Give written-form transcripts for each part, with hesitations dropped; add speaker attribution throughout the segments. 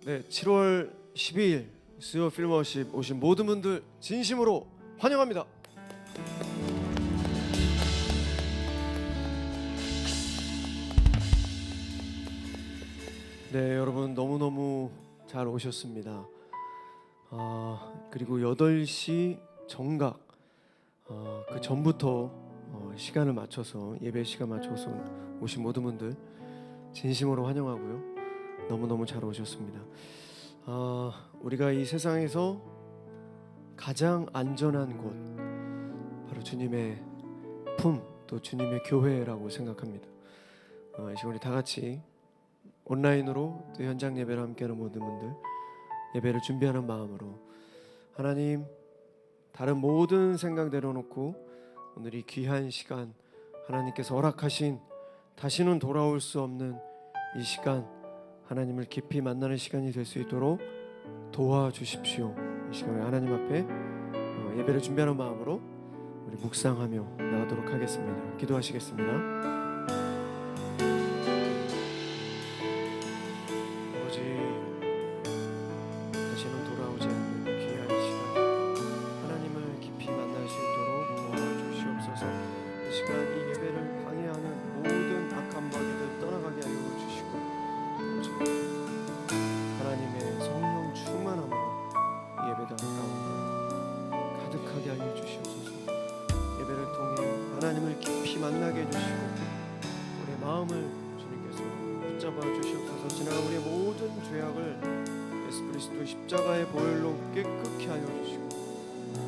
Speaker 1: 네, 7월 12일 수요 필머십 오신 모든 분들 진심으로 환영합니다. 네, 여러분 너무너무 잘 오셨습니다. 그리고 8시 정각 그 전부터 시간을 맞춰서 예배 시간 맞춰서 오신 모든 분들 진심으로 환영하고요. 너무너무 잘 오셨습니다. 우리가 이 세상에서 가장 안전한 곳 바로 주님의 품, 또 주님의 교회라고 생각합니다. 이 시간 우리 다 같이 온라인으로 또 현장 예배를 함께하는 모든 분들 예배를 준비하는 마음으로 하나님 다른 모든 생각 내려놓고 오늘 이 귀한 시간 하나님께서 허락하신 다시는 돌아올 수 없는 이 시간 하나님을 깊이 만나는 시간이 될 수 있도록 도와주십시오. 이 시간에 하나님 앞에 예배를 준비하는 마음으로 우리 묵상하며 나가도록 하겠습니다. 기도하시겠습니다. 아버지, 다시는 돌아오지 않는 귀한 시간 하나님을 깊이 만날 수 있도록 도와주시옵소서. 이 시간 이 예배를 방해하는 모든 악한 마귀들 떠나가게 하여 주시고 하나님의 성령 충만함으로 이 예배당 가운데 가득하게 하여 주시옵소서. 예배를 통해 하나님을 깊이 만나게 해주시고 우리의 마음을 주님께서 붙잡아 주시옵소서. 지나간 우리의 모든 죄악을 예수 그리스도의 십자가의 보혈로 깨끗게 하여 주시고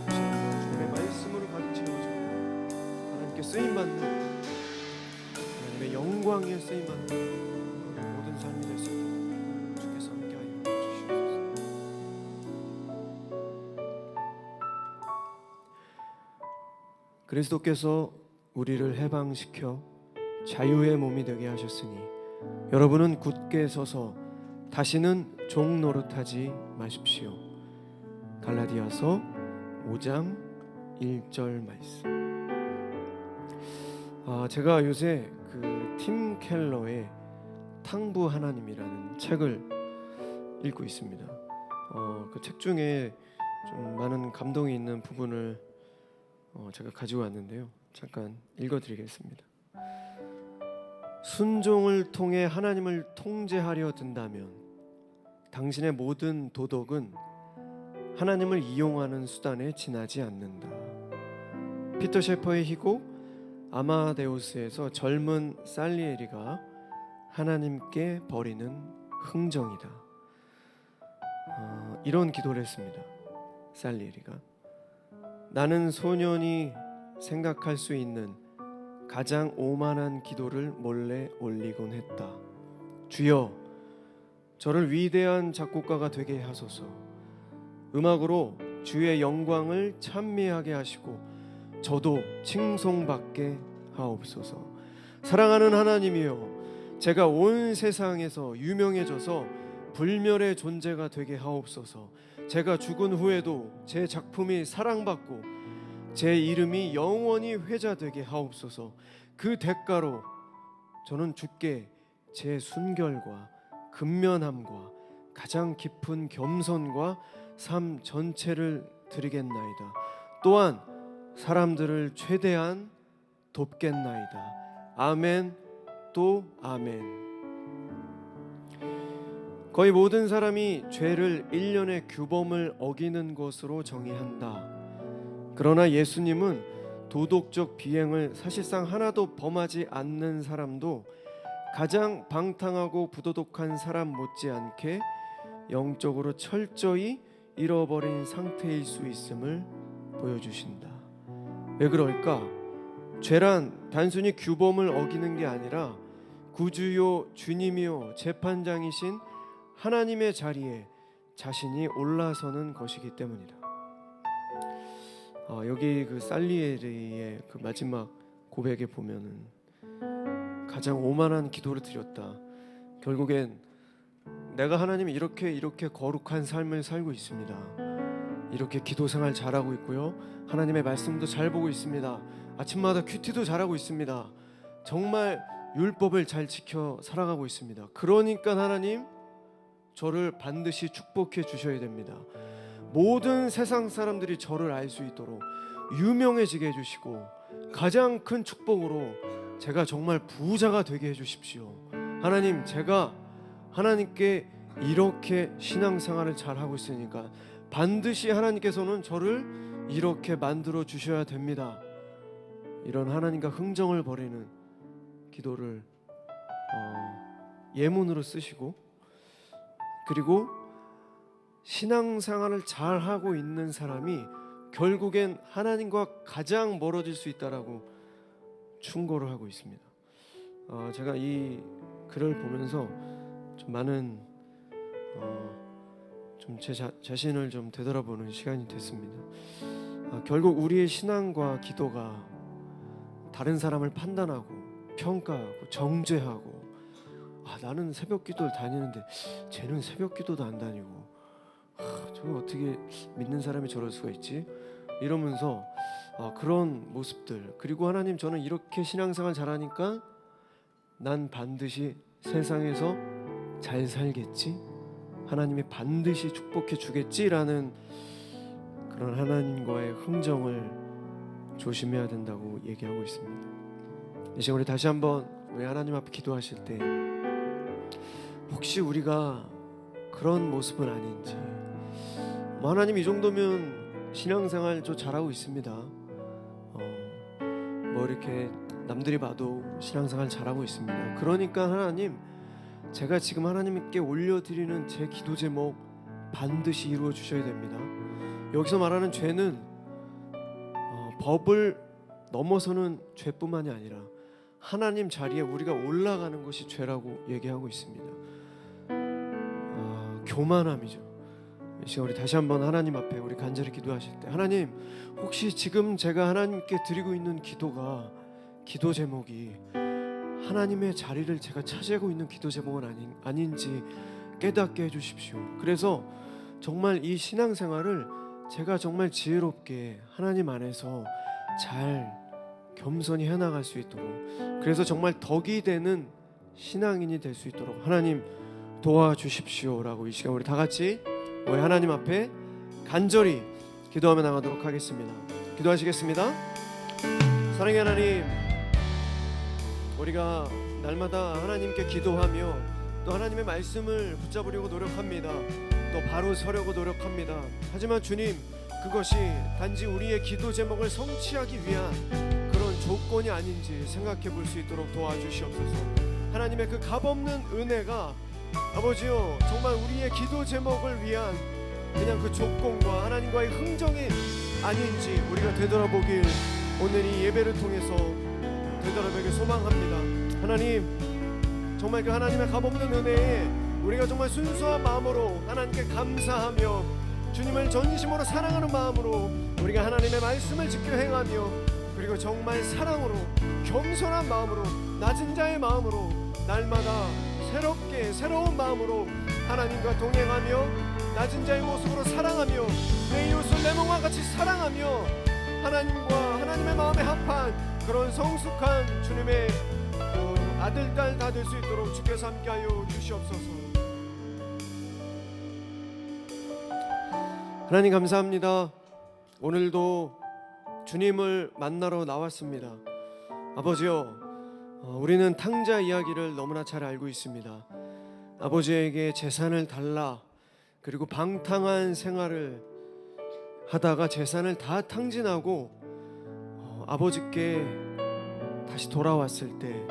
Speaker 1: 주님의 말씀으로 가득 채워져 하나님께 쓰임받는 하나님의 영광에 쓰임받는 모든 삶이 될 수 있도록 주께서 함께하여 주시옵소서. 그리스도께서 우리를 해방시켜 자유의 몸이 되게 하셨으니 여러분은 굳게 서서 다시는 종 노릇하지 마십시오. 갈라디아서 5장 1절 말씀. 제가 요새 그 팀 켈러의 탕부 하나님이라는 책을 읽고 있습니다. 그 책 중에 좀 많은 감동이 있는 부분을 제가 가지고 왔는데요. 잠깐 읽어드리겠습니다. 순종을 통해 하나님을 통제하려 든다면 당신의 모든 도덕은 하나님을 이용하는 수단에 지나지 않는다. 피터 셰퍼의 희곡 아마데우스에서 젊은 살리에리가 하나님께 버리는 흥정이다. 이런 기도를 했습니다. 살리에리가 나는 소년이 생각할 수 있는 가장 오만한 기도를 몰래 올리곤 했다. 주여, 저를 위대한 작곡가가 되게 하소서. 음악으로 주의 영광을 찬미하게 하시고 저도 칭송받게 하옵소서. 사랑하는 하나님이여, 제가 온 세상에서 유명해져서 불멸의 존재가 되게 하옵소서. 제가 죽은 후에도 제 작품이 사랑받고 제 이름이 영원히 회자되게 하옵소서. 그 대가로 저는 주께 제 순결과 근면함과 가장 깊은 겸손과 삶 전체를 드리겠나이다. 또한 사람들을 최대한 돕겠나이다. 아멘 또 아멘. 거의 모든 사람이 죄를 일련의 규범을 어기는 것으로 정의한다. 그러나 예수님은 도덕적 비행을 사실상 하나도 범하지 않는 사람도 가장 방탕하고 부도덕한 사람 못지않게 영적으로 철저히 잃어버린 상태일 수 있음을 보여주신다. 왜 그럴까? 죄란 단순히 규범을 어기는 게 아니라 구주요 주님이요 재판장이신 하나님의 자리에 자신이 올라서는 것이기 때문이다. 여기 그 살리에리의 그 마지막 고백에 보면은 가장 오만한 기도를 드렸다. 결국엔 내가 하나님이 이렇게 거룩한 삶을 살고 있습니다. 이렇게 기도 생활 잘하고 있고요. 하나님의 말씀도 잘 보고 있습니다. 아침마다 큐티도 잘하고 있습니다. 정말 율법을 잘 지켜 살아가고 있습니다. 그러니까 하나님 저를 반드시 축복해 주셔야 됩니다. 모든 세상 사람들이 저를 알 수 있도록 유명해지게 해주시고 가장 큰 축복으로 제가 정말 부자가 되게 해주십시오. 하나님, 제가 하나님께 이렇게 신앙생활을 잘 하고 있으니까 반드시 하나님께서는 저를 이렇게 만들어 주셔야 됩니다. 이런 하나님과 흥정을 벌이는 기도를 예문으로 쓰시고, 그리고 신앙생활을 잘 하고 있는 사람이 결국엔 하나님과 가장 멀어질 수 있다라고 충고를 하고 있습니다. 제가 이 글을 보면서 좀 많은 좀 제 자신을 좀 되돌아보는 시간이 됐습니다. 결국 우리의 신앙과 기도가 다른 사람을 판단하고 평가하고 정죄하고, 나는 새벽 기도를 다니는데 쟤는 새벽 기도도 안 다니고, 저거 어떻게 믿는 사람이 저럴 수가 있지? 이러면서 그런 모습들, 그리고 하나님, 저는 이렇게 신앙생활 잘하니까 난 반드시 세상에서 잘 살겠지? 하나님이 반드시 축복해 주겠지라는 그런 하나님과의 흥정을 조심해야 된다고 얘기하고 있습니다. 이 시간 우리 다시 한번 우리 하나님 앞에 기도하실 때 혹시 우리가 그런 모습은 아닌지, 하나님, 이 정도면 신앙생활 저 잘하고 있습니다. 뭐 이렇게 남들이 봐도 신앙생활 잘하고 있습니다. 그러니까 하나님, 제가 지금 하나님께 올려드리는 제 기도 제목 반드시 이루어 주셔야 됩니다. 여기서 말하는 죄는 법을 넘어서는 죄뿐만이 아니라 하나님 자리에 우리가 올라가는 것이 죄라고 얘기하고 있습니다. 교만함이죠. 이 시간 우리 다시 한번 하나님 앞에 우리 간절히 기도하실 때, 하나님, 혹시 지금 제가 하나님께 드리고 있는 기도가, 기도 제목이 하나님의 자리를 제가 차지하고 있는 기도 제목은 아닌지 깨닫게 해주십시오. 그래서 정말 이 신앙생활을 제가 정말 지혜롭게 하나님 안에서 잘 겸손히 해나갈 수 있도록, 그래서 정말 덕이 되는 신앙인이 될 수 있도록 하나님 도와주십시오라고 이 시간 우리 다 같이 우리 하나님 앞에 간절히 기도하며 나가도록 하겠습니다. 기도하시겠습니다. 사랑의 하나님, 우리가 날마다 하나님께 기도하며 또 하나님의 말씀을 붙잡으려고 노력합니다. 또 바로 서려고 노력합니다. 하지만 주님, 그것이 단지 우리의 기도 제목을 성취하기 위한 그런 조건이 아닌지 생각해 볼 수 있도록 도와주시옵소서. 하나님의 그 값없는 은혜가 아버지요, 정말 우리의 기도 제목을 위한 그냥 그 조건과 하나님과의 흥정이 아닌지 우리가 되돌아보길 오늘 이 예배를 통해서 되돌아보길 소망합니다. 하나님, 정말 그 하나님의 값없는 은혜에 우리가 정말 순수한 마음으로 하나님께 감사하며 주님을 전심으로 사랑하는 마음으로 우리가 하나님의 말씀을 지켜 행하며, 그리고 정말 사랑으로 겸손한 마음으로 낮은 자의 마음으로 날마다 새롭게 새로운 마음으로 하나님과 동행하며 낮은 자의 모습으로 사랑하며 내 이웃을 내 몸과 같이 사랑하며 하나님과 하나님의 마음에 합한 그런 성숙한 주님의 아들, 딸 다 될 수 있도록 주께서 함께하여 주시옵소서. 하나님 감사합니다. 오늘도 주님을 만나러 나왔습니다. 아버지요, 우리는 탕자 이야기를 너무나 잘 알고 있습니다. 아버지에게 재산을 달라, 그리고 방탕한 생활을 하다가 재산을 다 탕진하고 아버지께 다시 돌아왔을 때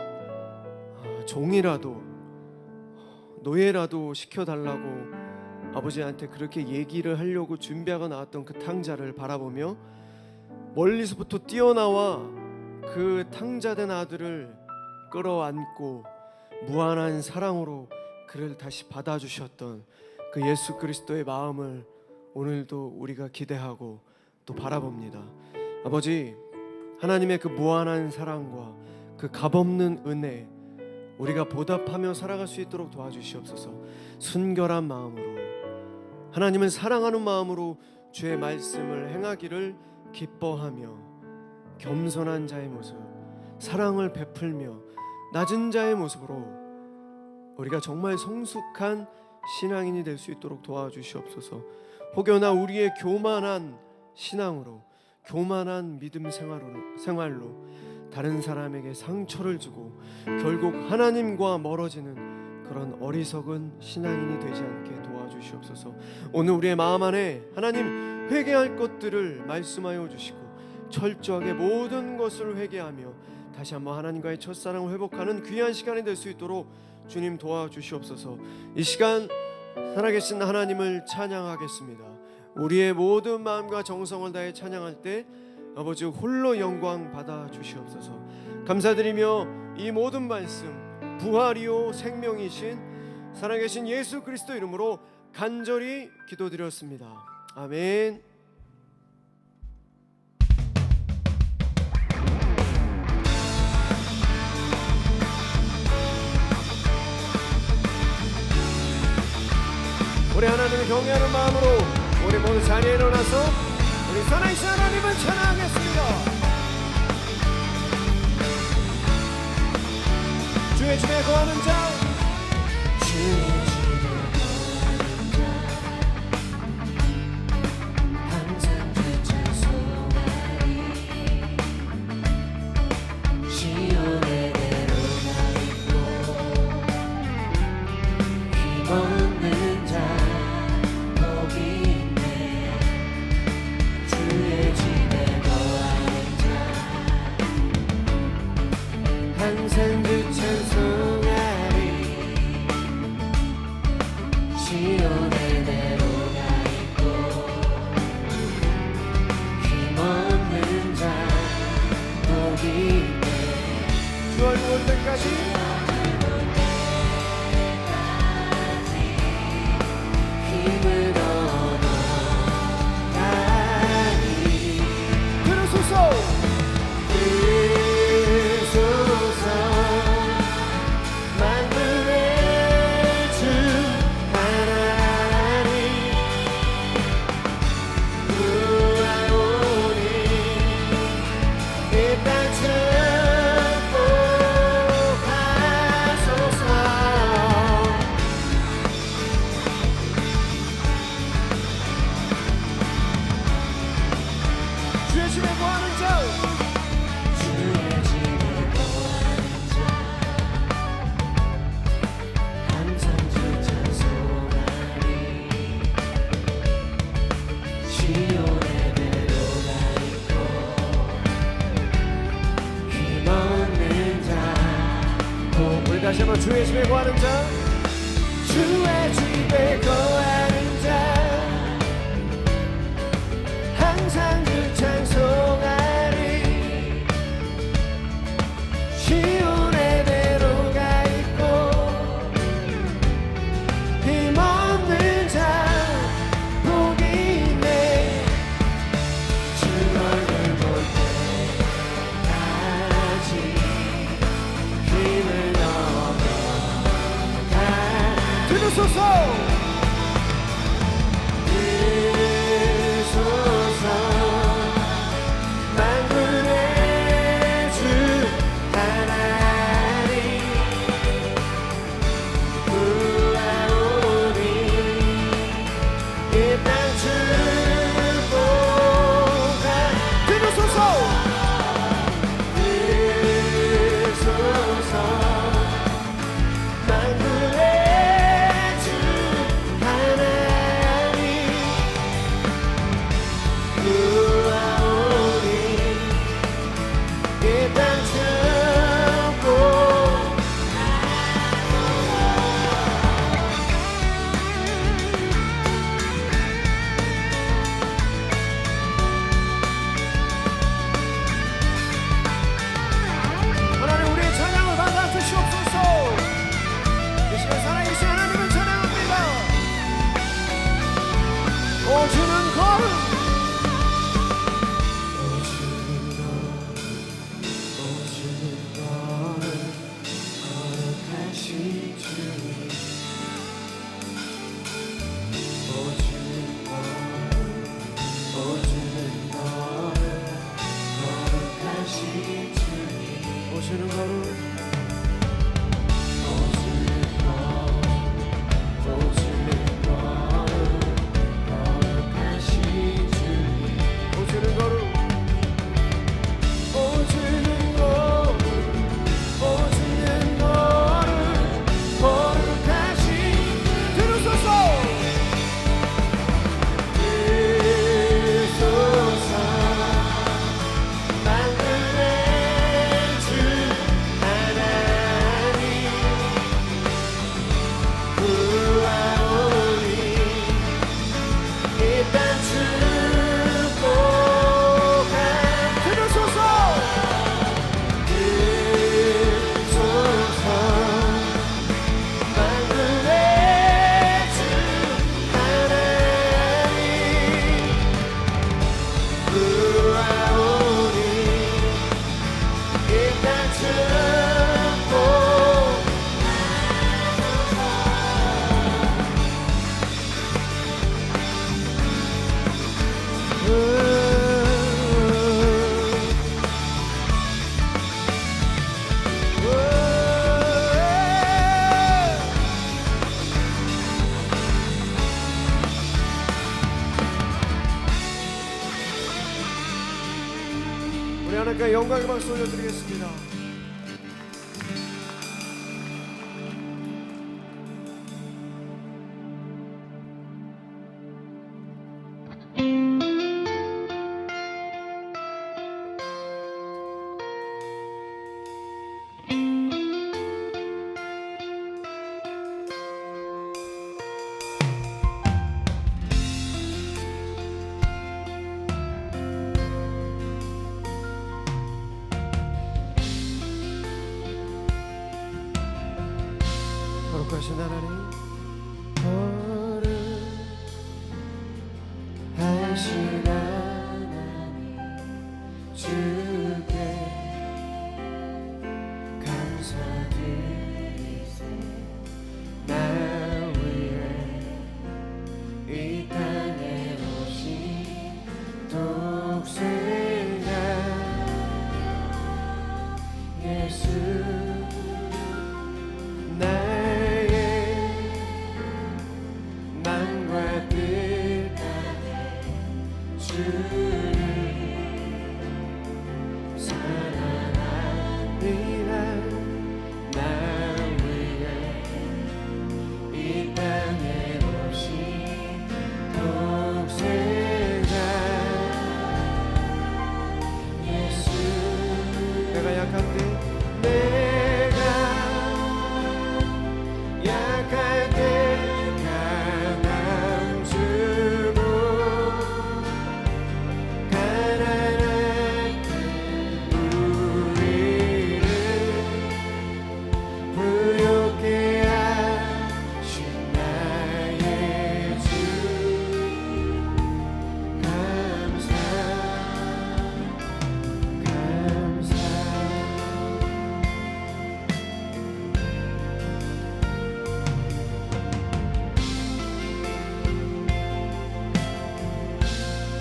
Speaker 1: 종이라도 노예라도 시켜달라고 아버지한테 그렇게 얘기를 하려고 준비하고 나왔던 그 탕자를 바라보며 멀리서부터 뛰어나와 그 탕자된 아들을 끌어안고 무한한 사랑으로 그를 다시 받아주셨던 그 예수 그리스도의 마음을 오늘도 우리가 기대하고 또 바라봅니다. 아버지, 하나님의 그 무한한 사랑과 그 값없는 은혜 우리가 보답하며 살아갈 수 있도록 도와주시옵소서. 순결한 마음으로, 하나님을 사랑하는 마음으로 주의 말씀을 행하기를 기뻐하며 겸손한 자의 모습, 사랑을 베풀며 낮은 자의 모습으로 우리가 정말 성숙한 신앙인이 될 수 있도록 도와주시옵소서. 혹여나 우리의 교만한 신앙으로, 교만한 믿음 생활로 다른 사람에게 상처를 주고 결국 하나님과 멀어지는 그런 어리석은 신앙인이 되지 않게 도와주시옵소서. 오늘 우리의 마음 안에 하나님 회개할 것들을 말씀하여 주시고 철저하게 모든 것을 회개하며 다시 한번 하나님과의 첫사랑을 회복하는 귀한 시간이 될 수 있도록 주님 도와주시옵소서. 이 시간 살아계신 하나님을 찬양하겠습니다. 우리의 모든 마음과 정성을 다해 찬양할 때 아버지 홀로 영광 받아 주시옵소서. 감사드리며 이 모든 말씀 부활이요 생명이신 살아계신 예수 그리스도 이름으로 간절히 기도드렸습니다. 아멘. 우리 하나님을 경외하는 마음으로 우리 모두 자리에 일어나서 우리 살아계신 하나님을 찬양하겠습니다. 주의 집에 거하는 자, 주의 집에 거하는 자, 항상 그 찬송하리. 시온의 대로가 있고 힘없는 자 복이 있네. 주의 집에 거하는 자, 항상 그 찬송하리. 시온의 대로가 있고 힘없는 자 복이 있네. 주 얼굴 볼 때까지 힘을 얻어가니 들으소서. 만물의 주 하나님 구하오니 이 땅 축복하소서. 주의 집에 거하는 자, 주의 집에 거하는 자, 항상 주 찬송하리. 시온의 대로가 있고 힘없는 자 우리 다시 한번 주의 집에 거하는 자, 주의 집에 거하는 자, 항상 주 찬송하리. 시온의 대로가 있고 힘없는 자 복이 있네. 주 얼굴 볼 때까지 힘을 얻어가 들으소서. 만군의 주 하나님 구하오니 이 땅 축복하 들으소서. 들으소서. 만군의 주 하나님 구하오니 이 땅 축복. 하나님 우리의 찬양을 받아 주시옵소서. 이 시간 살아계신 하나님을 찬양합니다. 오 주는 거룩, 거룩하신 주님, 오 주는 거룩하신 주님, 오시는 거룩, 오시는 거룩, 오시는 주님께 영광의 박수 올려드리겠습니다. 거룩하신 하나님, 거룩하신 하나님, 주께 감사드리세. 나 위해 이 땅에 오신 독생자 예수,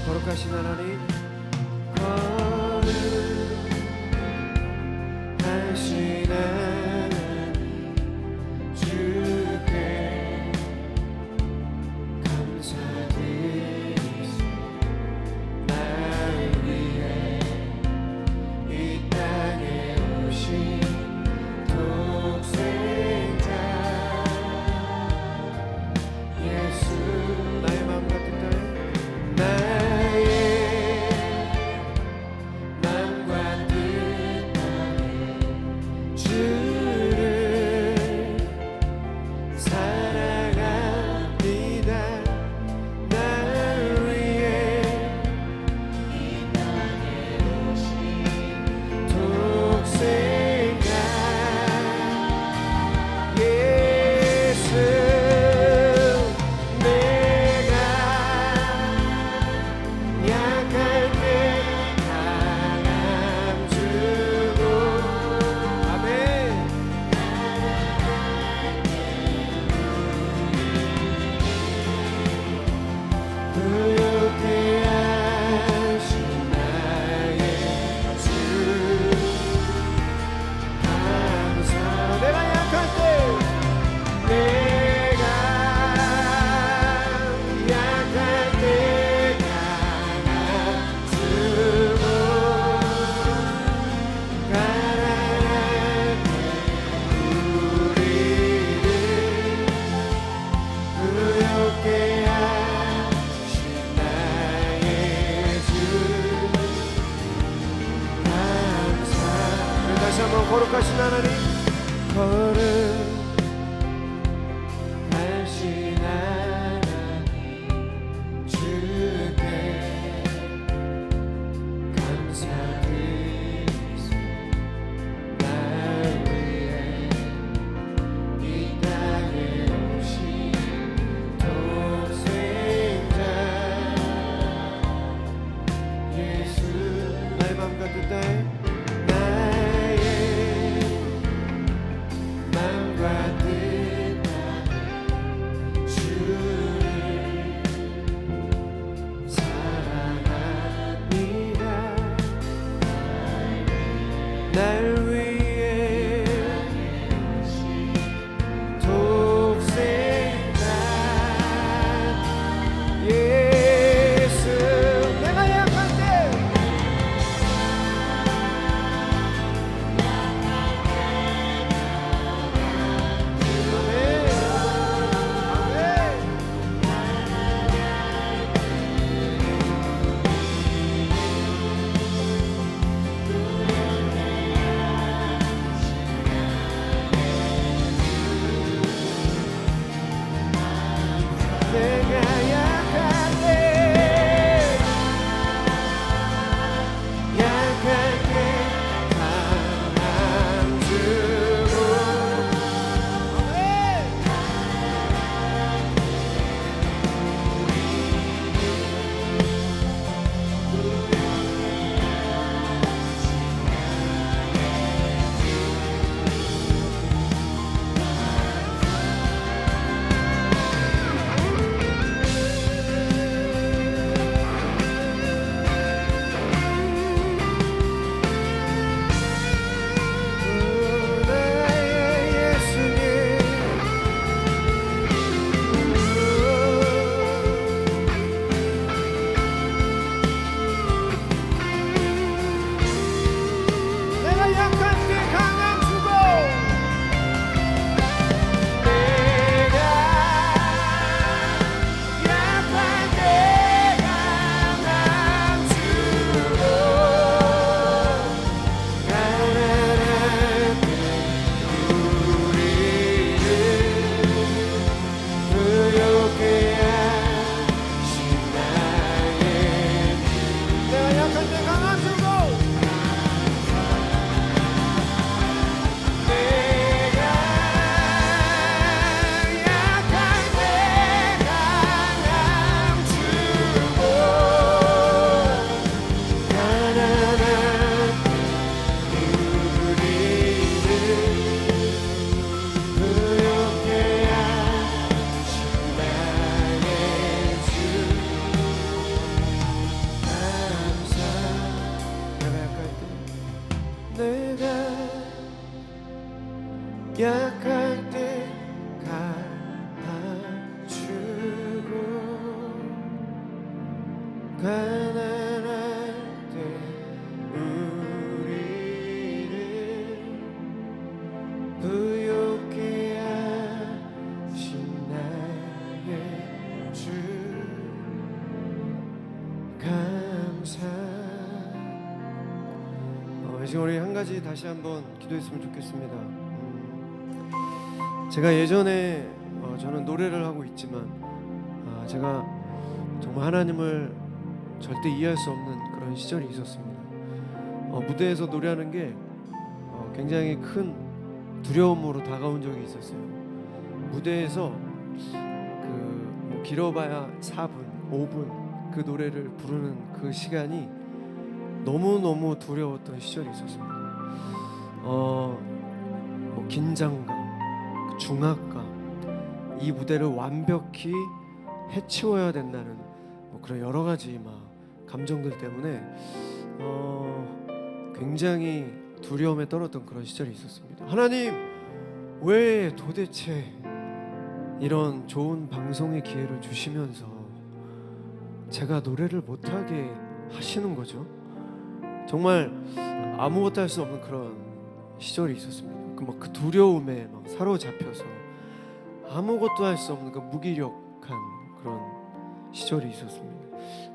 Speaker 1: 거룩하신 하나님, 거룩하신 하나님, 주께 감사드리세. 나 위해 이 땅에 오신 독생자 예수, 나의 마음 같은 땅에 나의 때 감아주고 가난할 때 우리를 부욕해 하신 나의 주 감사. 지금 우리 한 가지 다시 한번 기도했으면 좋겠습니다. 제가 예전에 저는 노래를 하고 있지만 제가 정말 하나님을 절대 이해할 수 없는 그런 시절이 있었습니다. 무대에서 노래하는 게 굉장히 큰 두려움으로 다가온 적이 있었어요. 무대에서 뭐 길어봐야 4분, 5분 그 노래를 부르는 그 시간이 너무너무 두려웠던 시절이 있었습니다. 뭐 긴장감, 중압감, 이 무대를 완벽히 해치워야 된다는 뭐 그런 여러 가지 막 감정들 때문에 굉장히 두려움에 떨었던 그런 시절이 있었습니다. 하나님, 왜 도대체 이런 좋은 방송의 기회를 주시면서 제가 노래를 못하게 하시는 거죠? 정말 아무것도 할 수 없는 그런 시절이 있었습니다. 그 두려움에 막 사로잡혀서 아무것도 할 수 없는 그 무기력한 그런 시절이 있었습니다.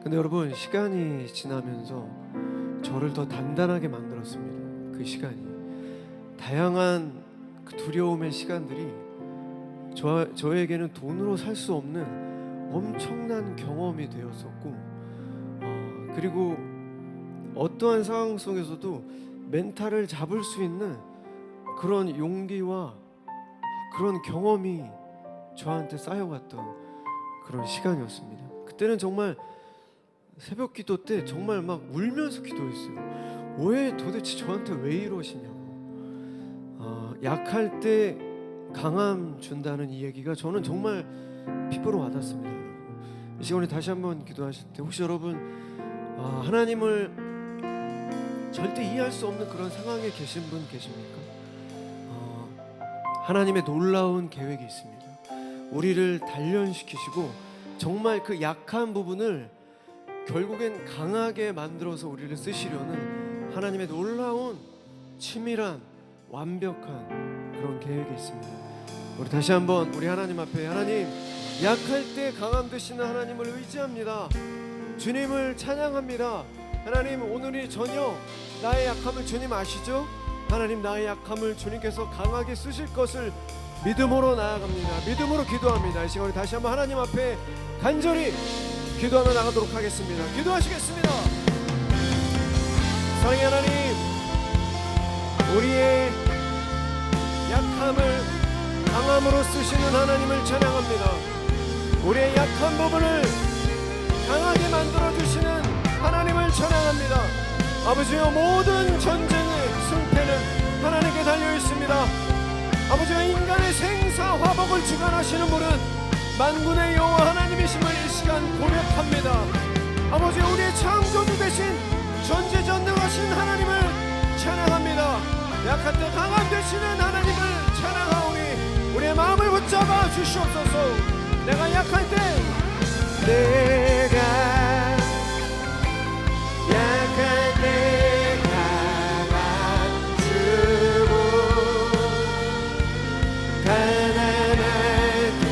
Speaker 1: 근데 여러분, 시간이 지나면서 저를 더 단단하게 만들었습니다. 그 시간이 다양한 그 두려움의 시간들이 저에게는 돈으로 살 수 없는 엄청난 경험이 되었었고, 그리고 어떠한 상황 속에서도 멘탈을 잡을 수 있는 그런 용기와 그런 경험이 저한테 쌓여갔던 그런 시간이었습니다. 그때는 정말 새벽 기도 때 정말 막 울면서 기도했어요. 왜 도대체 저한테 왜 이러시냐고. 약할 때 강함 준다는 이 얘기가 저는 정말 피부로 와닿습니다. 이 시간에 다시 한번 기도하실 때 혹시 여러분 하나님을 절대 이해할 수 없는 그런 상황에 계신 분 계십니까? 하나님의 놀라운 계획이 있습니다. 우리를 단련시키시고 정말 그 약한 부분을 결국엔 강하게 만들어서 우리를 쓰시려는 하나님의 놀라운 치밀한 완벽한 그런 계획이 있습니다. 우리 다시 한번 우리 하나님 앞에, 하나님, 약할 때 강함 되시는 하나님을 의지합니다. 주님을 찬양합니다. 하나님, 오늘이 저녁 나의 약함을 주님 아시죠? 하나님, 나의 약함을 주님께서 강하게 쓰실 것을 믿음으로 나아갑니다. 믿음으로 기도합니다. 이 시간에 다시 한번 하나님 앞에 간절히 기도하며 나가도록 하겠습니다. 기도하시겠습니다. 사랑의 하나님, 우리의 약함을 강함으로 쓰시는 하나님을 찬양합니다. 우리의 약한 부분을 강하게 만들어주시는 하나님을 찬양합니다. 아버지여, 모든 전쟁의 승패는 하나님께 달려있습니다. 아버지여, 인간의 생사 화복을 주관하시는 분은 만군의 여호와 하나님이심을 이 시간 고백합니다. 아버지, 우리의 창조주 되신 전지전능하신 하나님을 찬양합니다. 약할 때 강함 되시는 하나님을 찬양하오니 우리의 마음을 붙잡아 주시옵소서. 내가 약할 때, 내가 약할 때 감아주고 가난할 때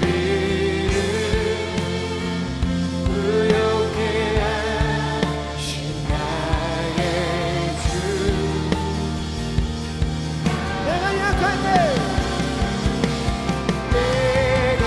Speaker 1: 우리를 부욕해 하신 나의 주. 내가 약할 때, 내가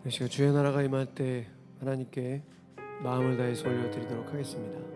Speaker 1: 이 시간 주의 나라가 임할 때 하나님께 마음을 다해서 올려드리도록 하겠습니다.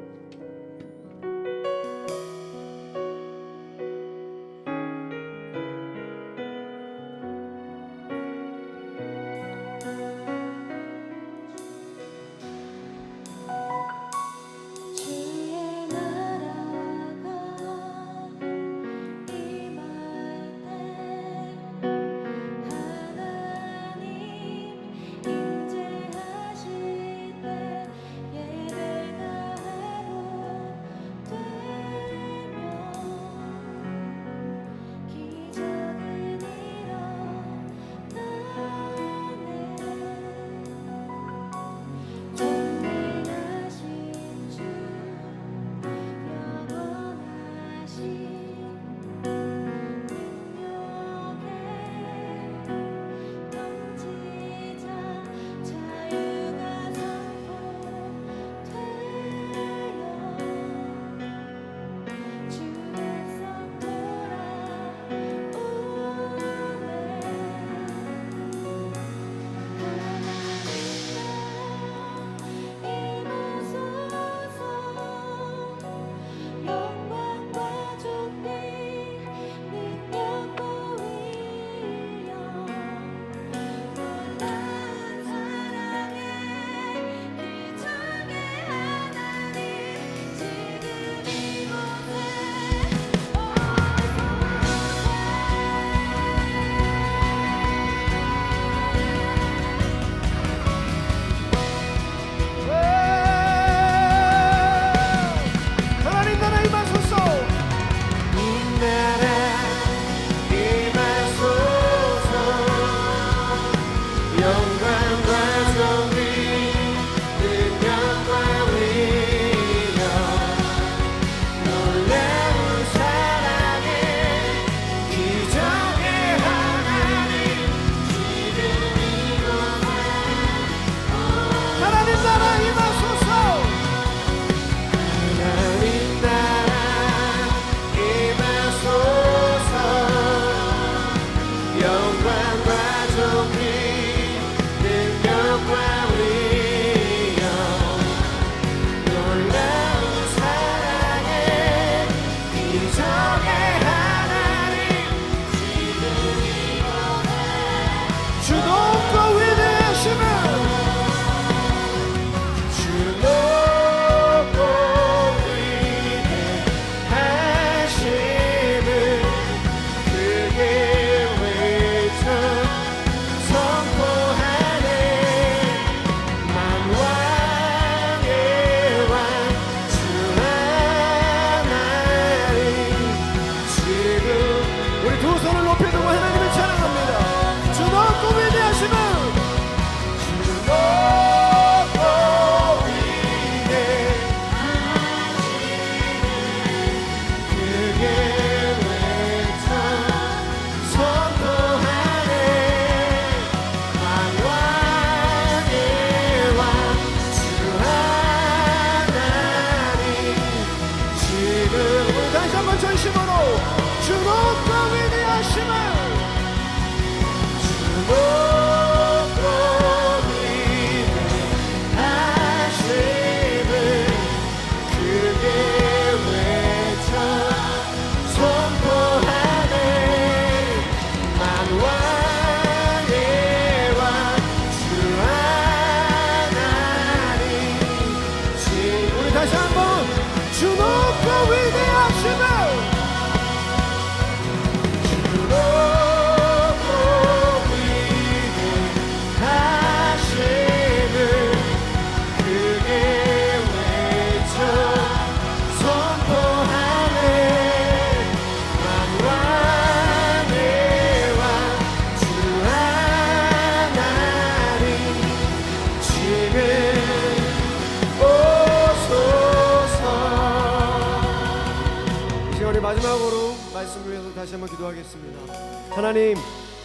Speaker 1: 마지막으로 말씀을 위해서 다시 한번 기도하겠습니다. 하나님,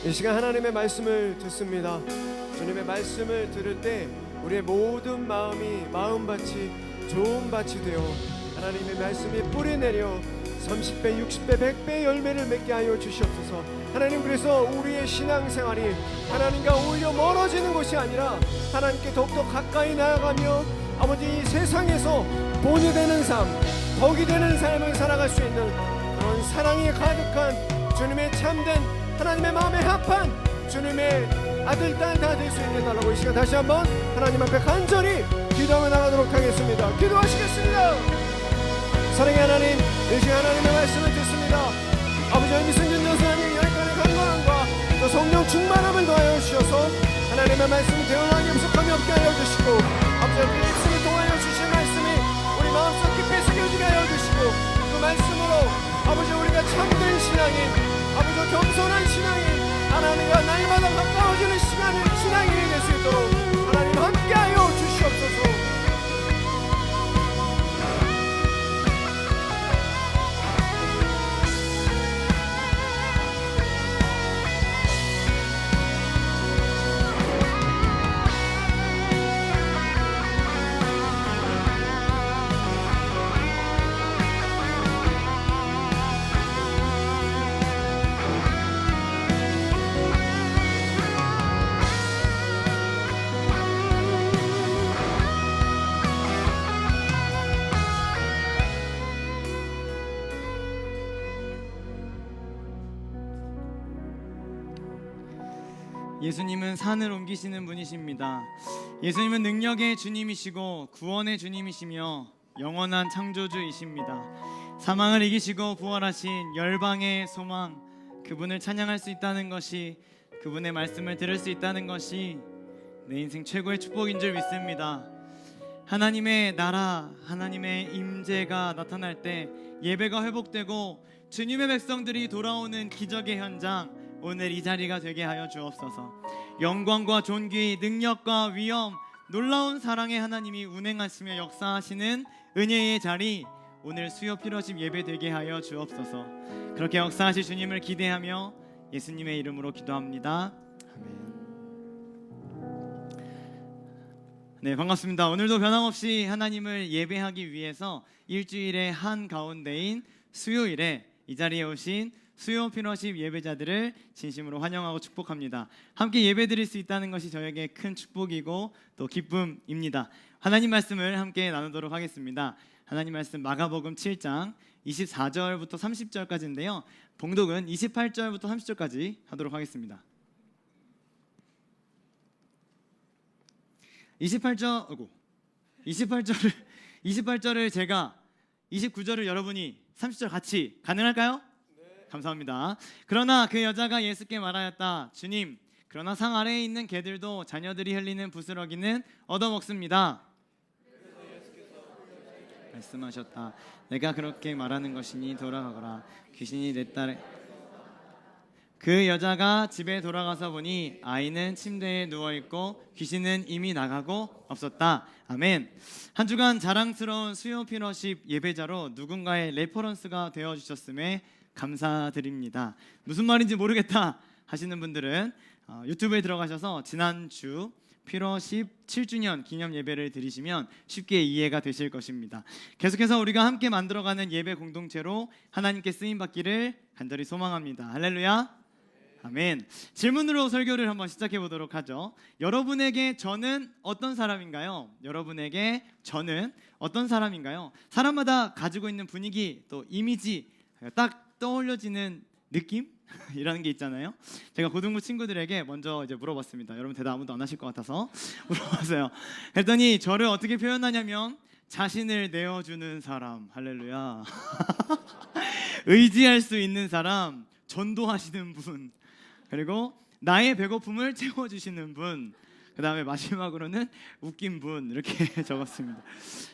Speaker 1: 이 시간 하나님의 말씀을 듣습니다. 주님의 말씀을 들을 때 우리의 모든 마음이 마음밭이 좋은 밭이 되어 하나님의 말씀이 뿌리 내려 30배, 60배, 100배 열매를 맺게 하여 주시옵소서. 하나님, 그래서 우리의 신앙생활이 하나님과 오히려 멀어지는 것이 아니라 하나님께 더욱더 가까이 나아가며 아버지 이 세상에서 본이 되는 삶, 덕이 되는 삶을 살아갈 수 있는 그런 사랑이 가득한 주님의 참된 하나님의 마음에 합한 주님의 아들, 딸 다 될 수 있게 달라고 이 시간 다시 한번 하나님 앞에 간절히 기도하며 나가도록 하겠습니다. 기도하시겠습니다. 사랑의 하나님, 이 시간 하나님의 말씀을 듣습니다. 아버지 미승준 여사님 열간의 강건함과 또 성령 충만함을 더하여 주셔서 하나님의 말씀을 대언하기 부족함이 없게 하여 주시고, 아버지 우리 입술을 통하여 주신 말씀이 우리 마음속 깊이 새겨지게 하여 주시고, 그 말씀으로 아버지 우리가 참된 신앙인, 아버지 겸손한 신앙인, 하나님과 날마다 가까워지는 신앙인이 될 수 있도록 하나님 함께하여 주시옵소서.
Speaker 2: 예수님은 산을 옮기시는 분이십니다. 예수님은 능력의 주님이시고 구원의 주님이시며 영원한 창조주이십니다. 사망을 이기시고 부활하신 열방의 소망, 그분을 찬양할 수 있다는 것이, 그분의 말씀을 들을 수 있다는 것이 내 인생 최고의 축복인 줄 믿습니다. 하나님의 나라, 하나님의 임재가 나타날 때 예배가 회복되고 주님의 백성들이 돌아오는 기적의 현장, 오늘 이 자리가 되게 하여 주옵소서. 영광과 존귀, 능력과 위엄, 놀라운 사랑의 하나님이 운행하시며 역사하시는 은혜의 자리, 오늘 수요 피로십 예배 되게 하여 주옵소서. 그렇게 역사하실 주님을 기대하며 예수님의 이름으로 기도합니다. 아멘. 네, 반갑습니다. 오늘도 변함없이 하나님을 예배하기 위해서 일주일의 한 가운데인 수요일에 이 자리에 오신 수요 피너십 예배자들을 진심으로 환영하고 축복합니다. 함께 예배드릴 수 있다는 것이 저에게 큰 축복이고 또 기쁨입니다. 하나님 말씀을 함께 나누도록 하겠습니다. 하나님 말씀 마가복음 7장 24절부터 30절까지인데요. 봉독은 28절부터 30절까지 하도록 하겠습니다. 28절을 제가, 29절을 여러분이 30절 같이 가능할까요? 감사합니다. 그러나 그 여자가 예수께 말하였다. 주님, 그러나 상 아래에 있는 개들도 자녀들이 흘리는 부스러기는 얻어먹습니다. 말씀하셨다. 내가 그렇게 말하는 것이니 돌아가거라. 귀신이 내 딸에. 그 여자가 집에 돌아가서 보니 아이는 침대에 누워있고 귀신은 이미 나가고 없었다. 아멘. 한 주간 자랑스러운 수요 피너십 예배자로 누군가의 레퍼런스가 되어주셨음에 감사드립니다. 무슨 말인지 모르겠다 하시는 분들은 유튜브에 들어가셔서 지난주 피너십 7주년 기념 예배를 드리시면 쉽게 이해가 되실 것입니다. 계속해서 우리가 함께 만들어가는 예배 공동체로 하나님께 쓰임받기를 간절히 소망합니다. 할렐루야. 아멘. 질문으로 설교를 한번 시작해 보도록 하죠. 여러분에게 저는 어떤 사람인가요? 여러분에게 저는 어떤 사람인가요? 사람마다 가지고 있는 분위기, 또 이미지, 딱 떠올려지는 느낌이라는 게 있잖아요. 제가 고등부 친구들에게 먼저 이제 물어봤습니다. 여러분 대답 아무도 안 하실 것 같아서 물어봤어요. 그랬더니 저를 어떻게 표현하냐면 자신을 내어주는 사람, 할렐루야. 의지할 수 있는 사람, 전도하시는 분, 그리고 나의 배고픔을 채워주시는 분, 그 다음에 마지막으로는 웃긴 분, 이렇게 적었습니다.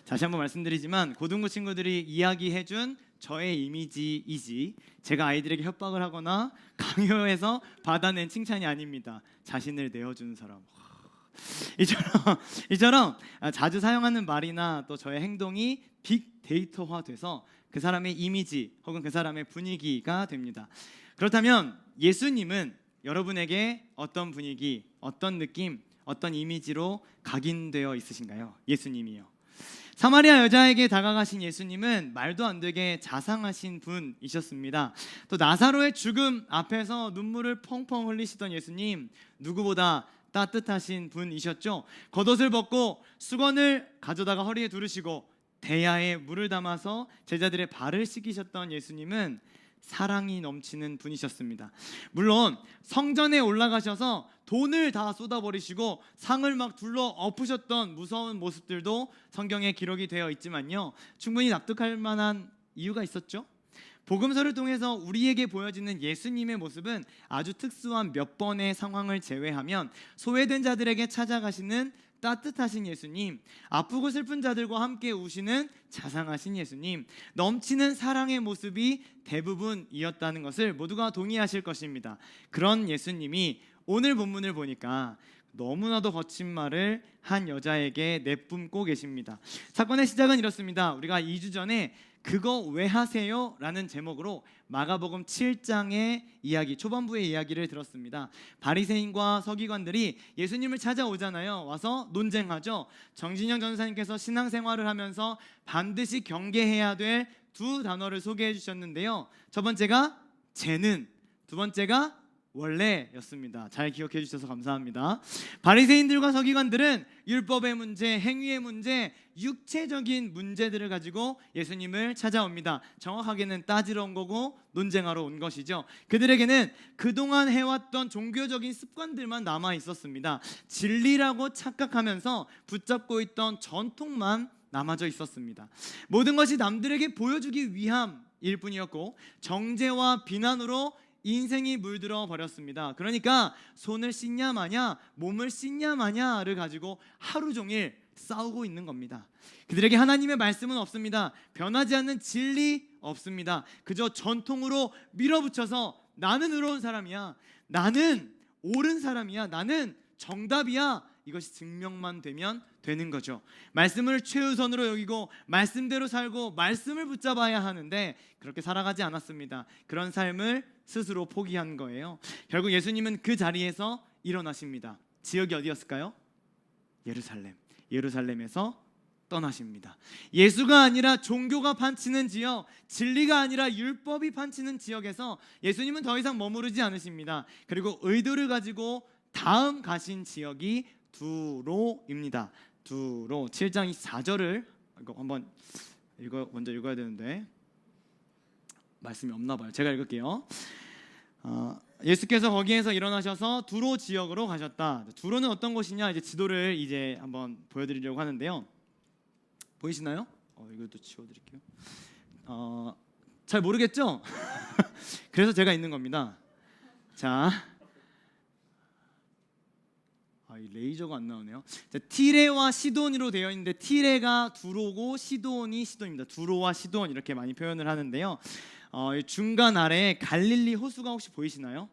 Speaker 2: 다시 한번 말씀드리지만 고등부 친구들이 이야기해준 저의 이미지이지 제가 아이들에게 협박을 하거나 강요해서 받아낸 칭찬이 아닙니다. 자신을 내어주는 사람. 이처럼 자주 사용하는 말이나 또 저의 행동이 빅데이터화돼서 그 사람의 이미지 혹은 그 사람의 분위기가 됩니다. 그렇다면 예수님은 여러분에게 어떤 분위기, 어떤 느낌, 어떤 이미지로 각인되어 있으신가요? 예수님이요. 사마리아 여자에게 다가가신 예수님은 말도 안 되게 자상하신 분이셨습니다. 또 나사로의 죽음 앞에서 눈물을 펑펑 흘리시던 예수님, 누구보다 따뜻하신 분이셨죠. 겉옷을 벗고 수건을 가져다가 허리에 두르시고 대야에 물을 담아서 제자들의 발을 씻기셨던 예수님은 사랑이 넘치는 분이셨습니다. 물론 성전에 올라가셔서 돈을 다 쏟아버리시고 상을 막 둘러 엎으셨던 무서운 모습들도 성경에 기록이 되어 있지만요, 충분히 납득할 만한 이유가 있었죠. 복음서를 통해서 우리에게 보여지는 예수님의 모습은 아주 특수한 몇 번의 상황을 제외하면 소외된 자들에게 찾아가시는 따뜻하신 예수님, 아프고 슬픈 자들과 함께 우시는 자상하신 예수님, 넘치는 사랑의 모습이 대부분이었다는 것을 모두가 동의하실 것입니다. 그런 예수님이 오늘 본문을 보니까 너무나도 거친 말을 한 여자에게 내뿜고 계십니다. 사건의 시작은 이렇습니다. 우리가 2주 전에 그거 왜 하세요? 라는 제목으로 마가복음 7장의 이야기, 초반부의 이야기를 들었습니다. 바리새인과 서기관들이 예수님을 찾아오잖아요. 와서 논쟁하죠. 정진영 전사님께서 신앙생활을 하면서 반드시 경계해야 될 두 단어를 소개해 주셨는데요. 첫 번째가 쟤는, 두 번째가 원래였습니다. 잘 기억해 주셔서 감사합니다. 바리새인들과 서기관들은 율법의 문제, 행위의 문제, 육체적인 문제들을 가지고 예수님을 찾아옵니다. 정확하게는 따지러 온 거고 논쟁하러 온 것이죠. 그들에게는 그동안 해왔던 종교적인 습관들만 남아 있었습니다. 진리라고 착각하면서 붙잡고 있던 전통만 남아져 있었습니다. 모든 것이 남들에게 보여주기 위함일 뿐이었고 정죄와 비난으로 인생이 물들어 버렸습니다. 그러니까 손을 씻냐 마냐, 몸을 씻냐 마냐를 가지고 하루 종일 싸우고 있는 겁니다. 그들에게 하나님의 말씀은 없습니다. 변하지 않는 진리 없습니다. 그저 전통으로 밀어붙여서 나는 의로운 사람이야, 나는 옳은 사람이야, 나는 정답이야, 이것이 증명만 되면 되는 거죠. 말씀을 최우선으로 여기고 말씀대로 살고 말씀을 붙잡아야 하는데 그렇게 살아가지 않았습니다. 그런 삶을 스스로 포기한 거예요. 결국 예수님은 그 자리에서 일어나십니다. 지역이 어디였을까요? 예루살렘. 예루살렘에서 떠나십니다. 예수가 아니라 종교가 판치는 지역, 진리가 아니라 율법이 판치는 지역에서 예수님은 더 이상 머무르지 않으십니다. 그리고 의도를 가지고 다음 가신 지역이 두로입니다. 두로 7장 24절을 이거 한번 먼저 읽어야 되는데 말씀이 없나 봐요. 제가 읽을게요. 예수께서 거기에서 일어나셔서 두로 지역으로 가셨다. 두로는 어떤 곳이냐, 이제 지도를 이제 한번 보여드리려고 하는데요. 보이시나요? 이것도 치워드릴게요. 잘 모르겠죠? 그래서 제가 있는 겁니다. 자, 이 레이저가 안 나오네요. 자, 티레와 시돈으로 되어 있는데 티레가 두로고 시돈이 시돈입니다. 두로와 시돈 이렇게 많이 표현을 하는데요. 중간 아래에 갈릴리 호수가 혹시 보이시나요?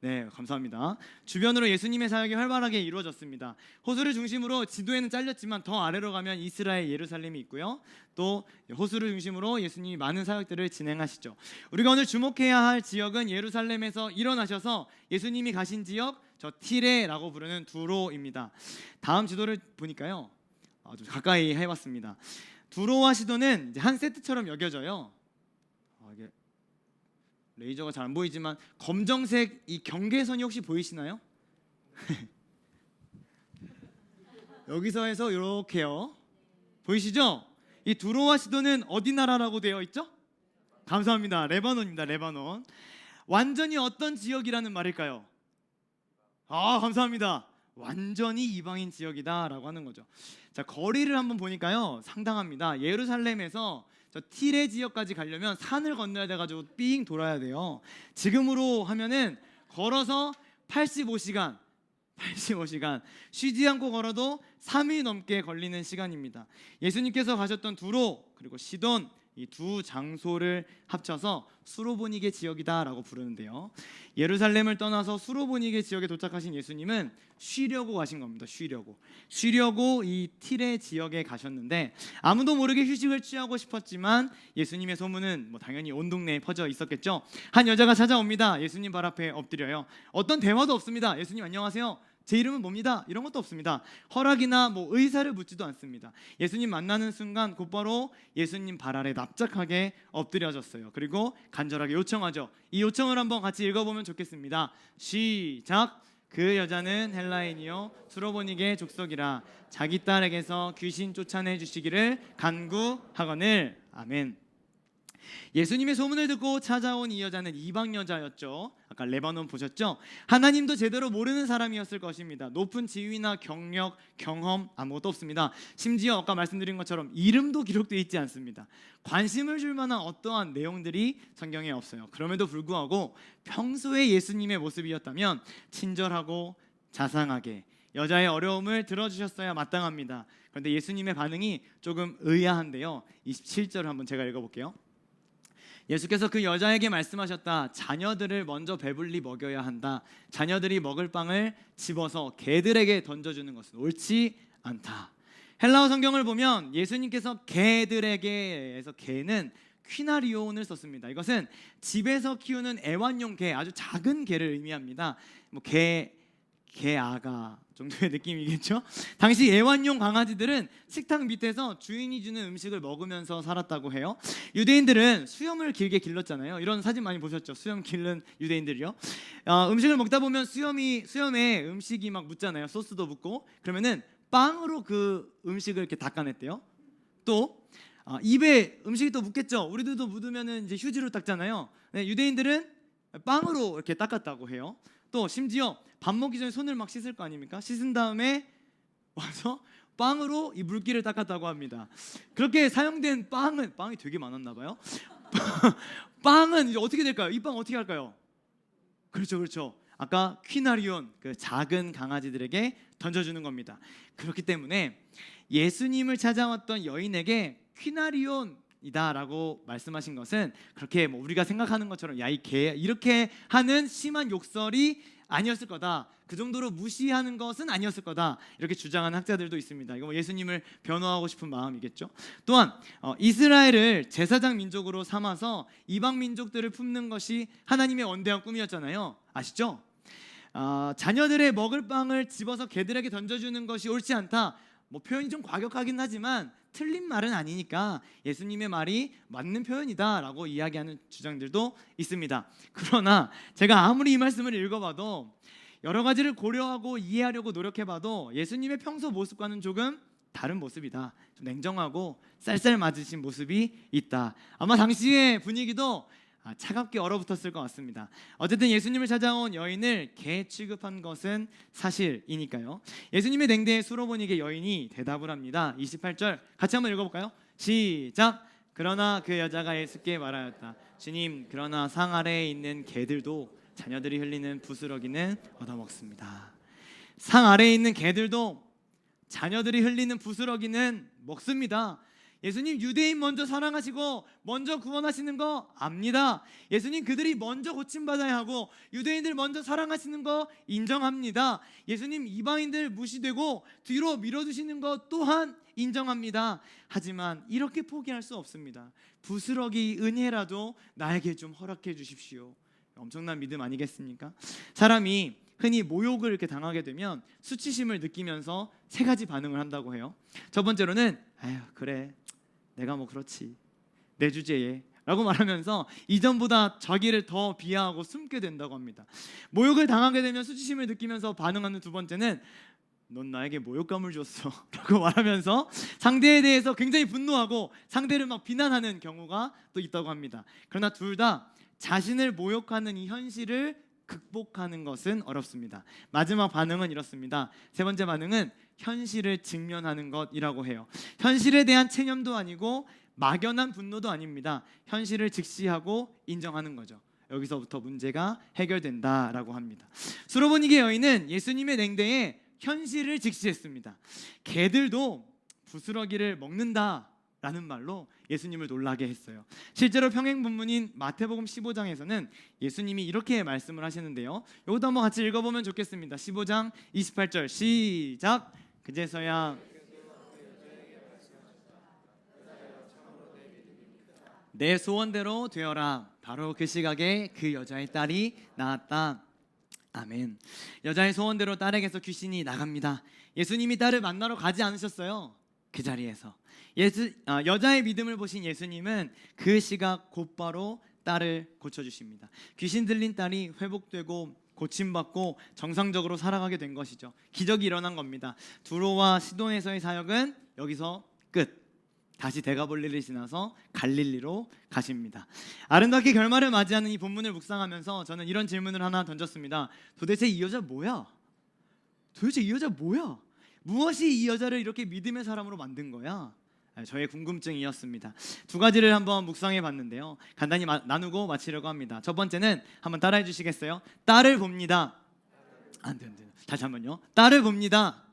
Speaker 2: 네, 감사합니다. 주변으로 예수님의 사역이 활발하게 이루어졌습니다. 호수를 중심으로 지도에는 잘렸지만 더 아래로 가면 이스라엘 예루살렘이 있고요. 또 호수를 중심으로 예수님이 많은 사역들을 진행하시죠. 우리가 오늘 주목해야 할 지역은 예루살렘에서 일어나셔서 예수님이 가신 지역, 저 티레라고 부르는 두로입니다. 다음 지도를 보니까요, 아주 가까이 해봤습니다. 두로와 시도는 이제 한 세트처럼 여겨져요. 이게 레이저가 잘 안 보이지만 검정색 이 경계선이 혹시 보이시나요? 여기서 해서 이렇게요. 보이시죠? 이 두로와 시도는 어디 나라라고 되어 있죠? 감사합니다. 레바논입니다. 레바논. 완전히 어떤 지역이라는 말일까요? 감사합니다. 완전히 이방인 지역이다라고 하는 거죠. 자, 거리를 한번 보니까요, 상당합니다. 예루살렘에서 저 티레 지역까지 가려면 산을 건너야 돼가지고 삥 돌아야 돼요. 지금으로 하면은 걸어서 85시간 쉬지 않고 걸어도 3일 넘게 걸리는 시간입니다. 예수님께서 가셨던 두로 그리고 시돈, 이 두 장소를 합쳐서 수로보니게 지역이다라고 부르는데요. 예루살렘을 떠나서 수로보니게 지역에 도착하신 예수님은 쉬려고 가신 겁니다. 쉬려고 이 티레 지역에 가셨는데 아무도 모르게 휴식을 취하고 싶었지만 예수님의 소문은 당연히 온 동네에 퍼져 있었겠죠. 한 여자가 찾아옵니다. 예수님 발 앞에 엎드려요. 어떤 대화도 없습니다. 예수님 안녕하세요. 제 이름은 뭡니다. 이런 것도 없습니다. 허락이나 뭐 의사를 묻지도 않습니다. 예수님 만나는 순간 곧바로 예수님 발 아래 납작하게 엎드려졌어요. 그리고 간절하게 요청하죠. 이 요청을 한번 같이 읽어보면 좋겠습니다. 시작. 그 여자는 헬라인이요 수로보니게 족속이라 자기 딸에게서 귀신 쫓아내 주시기를 간구하거늘. 아멘. 예수님의 소문을 듣고 찾아온 이 여자는 이방 여자였죠. 아까 레바논 보셨죠? 하나님도 제대로 모르는 사람이었을 것입니다. 높은 지위나 경력, 경험 아무것도 없습니다. 심지어 아까 말씀드린 것처럼 이름도 기록되어 있지 않습니다. 관심을 줄 만한 어떠한 내용들이 성경에 없어요. 그럼에도 불구하고 평소에 예수님의 모습이었다면 친절하고 자상하게 여자의 어려움을 들어주셨어야 마땅합니다. 그런데 예수님의 반응이 조금 의아한데요. 27절을 한번 제가 읽어볼게요. 예수께서 그 여자에게 말씀하셨다. 자녀들을 먼저 배불리 먹여야 한다. 자녀들이 먹을 빵을 집어서 개들에게 던져주는 것은 옳지 않다. 헬라어 성경을 보면 예수님께서 개들에게에서 개는 퀴나리온을 썼습니다. 이것은 집에서 키우는 애완용 개, 아주 작은 개를 의미합니다. 뭐 개아가 정도의 느낌이겠죠. 당시 애완용 강아지들은 식탁 밑에서 주인이 주는 음식을 먹으면서 살았다고 해요. 유대인들은 수염을 길게 길렀잖아요. 이런 사진 많이 보셨죠? 수염 기른 유대인들이요. 음식을 먹다 보면 수염에 음식이 막 묻잖아요. 소스도 묻고. 그러면은 빵으로 그 음식을 이렇게 닦아냈대요. 또 입에 음식이 또 묻겠죠. 우리들도 묻으면은 이제 휴지로 닦잖아요. 네, 유대인들은 빵으로 이렇게 닦았다고 해요. 또 심지어 밥 먹기 전에 손을 막 씻을 거 아닙니까? 씻은 다음에 와서 빵으로 이 물기를 닦았다고 합니다. 그렇게 사용된 빵이 되게 많았나 봐요. 빵은 이제 어떻게 될까요? 이 빵 어떻게 할까요? 그렇죠. 아까 퀴나리온, 그 작은 강아지들에게 던져주는 겁니다. 그렇기 때문에 예수님을 찾아왔던 여인에게 퀴나리온이다라고 말씀하신 것은 그렇게 뭐 우리가 생각하는 것처럼 야 이 개 이렇게 하는 심한 욕설이 아니었을 거다. 그 정도로 무시하는 것은 아니었을 거다. 이렇게 주장하는 학자들도 있습니다. 이거 뭐 예수님을 변호하고 싶은 마음이겠죠. 또한 이스라엘을 제사장 민족으로 삼아서 이방 민족들을 품는 것이 하나님의 원대한 꿈이었잖아요. 아시죠? 자녀들의 먹을 빵을 집어서 개들에게 던져주는 것이 옳지 않다. 뭐 표현이 좀 과격하긴 하지만 틀린 말은 아니니까 예수님의 말이 맞는 표현이다라고 이야기하는 주장들도 있습니다. 그러나 제가 아무리 이 말씀을 읽어봐도 여러 가지를 고려하고 이해하려고 노력해봐도 예수님의 평소 모습과는 조금 다른 모습이다. 좀 냉정하고 쌀쌀 맞으신 모습이 있다. 아마 당시의 분위기도 차갑게 얼어붙었을 것 같습니다. 어쨌든 예수님을 찾아온 여인을 개 취급한 것은 사실이니까요. 예수님의 냉대에 수로보니게 여인이 대답을 합니다. 28절 같이 한번 읽어볼까요? 시작. 그러나 그 여자가 예수께 말하였다. 주님, 그러나 상 아래에 있는 개들도 자녀들이 흘리는 부스러기는 얻어먹습니다. 상 아래에 있는 개들도 자녀들이 흘리는 부스러기는 먹습니다. 예수님 유대인 먼저 사랑하시고 먼저 구원하시는 거 압니다. 예수님 그들이 먼저 고침받아야 하고 유대인들 먼저 사랑하시는 거 인정합니다. 예수님 이방인들 무시되고 뒤로 밀어두시는 것 또한 인정합니다. 하지만 이렇게 포기할 수 없습니다. 부스러기 은혜라도 나에게 좀 허락해 주십시오. 엄청난 믿음 아니겠습니까? 사람이 흔히 모욕을 이렇게 당하게 되면 수치심을 느끼면서 세 가지 반응을 한다고 해요. 첫 번째로는 아휴 그래 내가 뭐 그렇지 내 주제에 라고 말하면서 이전보다 자기를 더 비하하고 숨게 된다고 합니다. 모욕을 당하게 되면 수치심을 느끼면서 반응하는 두 번째는 넌 나에게 모욕감을 줬어 라고 말하면서 상대에 대해서 굉장히 분노하고 상대를 막 비난하는 경우가 또 있다고 합니다. 그러나 둘 다 자신을 모욕하는 이 현실을 극복하는 것은 어렵습니다. 마지막 반응은 이렇습니다. 세 번째 반응은 현실을 직면하는 것이라고 해요. 현실에 대한 체념도 아니고 막연한 분노도 아닙니다. 현실을 직시하고 인정하는 거죠. 여기서부터 문제가 해결된다라고 합니다. 수로보니게 여인은 예수님의 냉대에 현실을 직시했습니다. 개들도 부스러기를 먹는다라는 말로 예수님을 놀라게 했어요. 실제로 평행 본문인 마태복음 15장에서는 예수님이 이렇게 말씀을 하시는데요. 이것도 한번 같이 읽어보면 좋겠습니다. 15장 28절 시작. 그제서야 내 소원대로 되어라. 바로 그 시각에 그 여자의 딸이 나았다. 아멘. 여자의 소원대로 딸에게서 귀신이 나갑니다. 예수님이 딸을 만나러 가지 않으셨어요. 그 자리에서 여자의 믿음을 보신 예수님은 그 시각 곧바로 딸을 고쳐주십니다. 귀신 들린 딸이 회복되고 고침받고 정상적으로 살아가게 된 것이죠. 기적이 일어난 겁니다. 두로와 시돈에서의 사역은 여기서 끝. 다시 데가볼리를 지나서 갈릴리로 가십니다. 아름답게 결말을 맞이하는 이 본문을 묵상하면서 저는 이런 질문을 하나 던졌습니다. 도대체 이 여자 뭐야? 무엇이 이 여자를 이렇게 믿음의 사람으로 만든 거야? 저의 궁금증이었습니다. 두 가지를 한번 묵상해 봤는데요. 간단히 나누고 마치려고 합니다. 첫 번째는 한번 따라해 주시겠어요? 딸을 봅니다. 안 돼. 다시 한번요. 딸을 봅니다.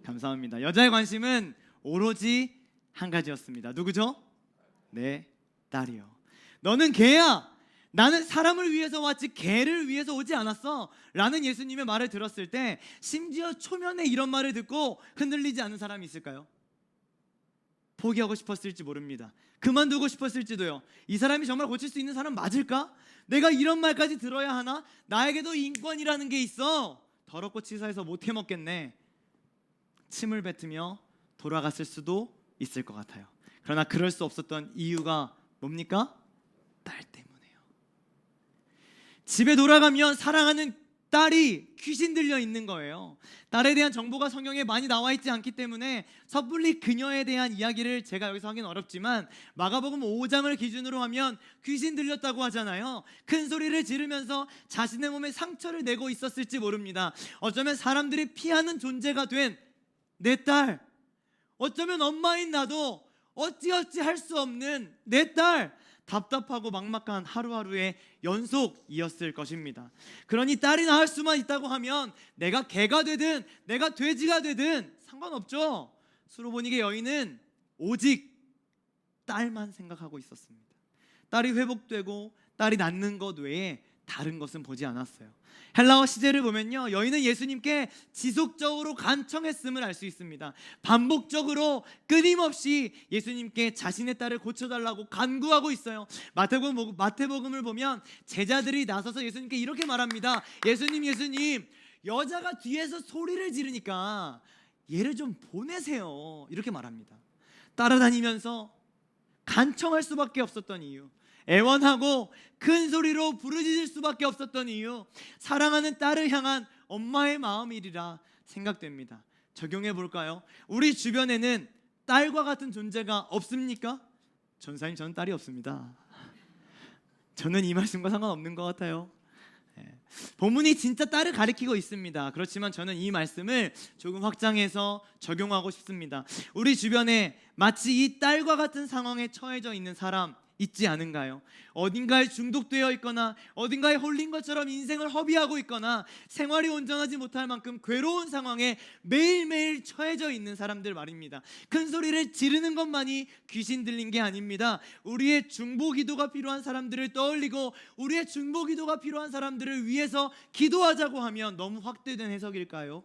Speaker 2: 감사합니다. 여자의 관심은 오로지 한 가지였습니다. 누구죠? 네, 딸이요. 너는 개야. 나는 사람을 위해서 왔지 개를 위해서 오지 않았어 라는 예수님의 말을 들었을 때 심지어 초면에 이런 말을 듣고 흔들리지 않은 사람이 있을까요? 포기하고 싶었을지 모릅니다. 그만두고 싶었을지도요. 이 사람이 정말 고칠 수 있는 사람 맞을까? 내가 이런 말까지 들어야 하나? 나에게도 인권이라는 게 있어. 더럽고 치사해서 못 해먹겠네. 침을 뱉으며 돌아갔을 수도 있을 것 같아요. 그러나 그럴 수 없었던 이유가 뭡니까? 딸 때문에요. 집에 돌아가면 사랑하는 딸이 귀신 들려 있는 거예요. 딸에 대한 정보가 성경에 많이 나와 있지 않기 때문에 섣불리 그녀에 대한 이야기를 제가 여기서 하긴 어렵지만 마가복음 5장을 기준으로 하면 귀신 들렸다고 하잖아요. 큰 소리를 지르면서 자신의 몸에 상처를 내고 있었을지 모릅니다. 어쩌면 사람들이 피하는 존재가 된 내 딸, 어쩌면 엄마인 나도 어찌어찌 할 수 없는 내 딸, 답답하고 막막한 하루하루의 연속이었을 것입니다. 그러니 딸이 낳을 수만 있다고 하면 내가 개가 되든 내가 돼지가 되든 상관없죠. 수로보니게 여인은 오직 딸만 생각하고 있었습니다. 딸이 회복되고 딸이 낳는 것 외에 다른 것은 보지 않았어요. 헬라어 시제를 보면요, 여인은 예수님께 지속적으로 간청했음을 알 수 있습니다. 반복적으로 끊임없이 예수님께 자신의 딸을 고쳐달라고 간구하고 있어요. 마태복음을 보면 제자들이 나서서 예수님께 이렇게 말합니다. 예수님, 여자가 뒤에서 소리를 지르니까 얘를 좀 보내세요. 이렇게 말합니다. 따라다니면서 간청할 수밖에 없었던 이유, 애원하고 큰 소리로 부르짖을 수밖에 없었던 이유, 사랑하는 딸을 향한 엄마의 마음이리라 생각됩니다. 적용해 볼까요? 우리 주변에는 딸과 같은 존재가 없습니까? 전사님, 저는 딸이 없습니다. 저는 이 말씀과 상관없는 것 같아요. 본문이 진짜 딸을 가리키고 있습니다. 그렇지만 저는 이 말씀을 조금 확장해서 적용하고 싶습니다. 우리 주변에 마치 이 딸과 같은 상황에 처해져 있는 사람 있지 않은가요? 어딘가에 중독되어 있거나 어딘가에 홀린 것처럼 인생을 허비하고 있거나 생활이 온전하지 못할 만큼 괴로운 상황에 매일매일 처해져 있는 사람들 말입니다. 큰 소리를 지르는 것만이 귀신 들린 게 아닙니다. 우리의 중보기도가 필요한 사람들을 떠올리고 우리의 중보기도가 필요한 사람들을 위해서 기도하자고 하면 너무 확대된 해석일까요?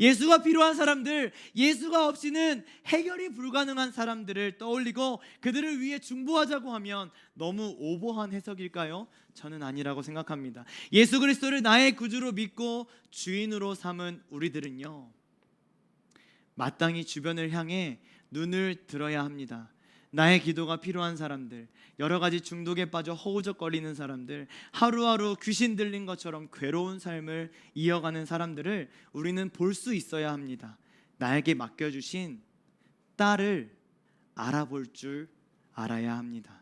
Speaker 2: 예수가 필요한 사람들, 예수가 없이는 해결이 불가능한 사람들을 떠올리고 그들을 위해 중보하자고 하면 너무 오버한 해석일까요? 저는 아니라고 생각합니다. 예수 그리스도를 나의 구주로 믿고 주인으로 삼은 우리들은요, 마땅히 주변을 향해 눈을 들어야 합니다. 나의 기도가 필요한 사람들, 여러 가지 중독에 빠져 허우적거리는 사람들, 하루하루 귀신 들린 것처럼 괴로운 삶을 이어가는 사람들을 우리는 볼 수 있어야 합니다. 나에게 맡겨주신 딸을 알아볼 줄 알아야 합니다.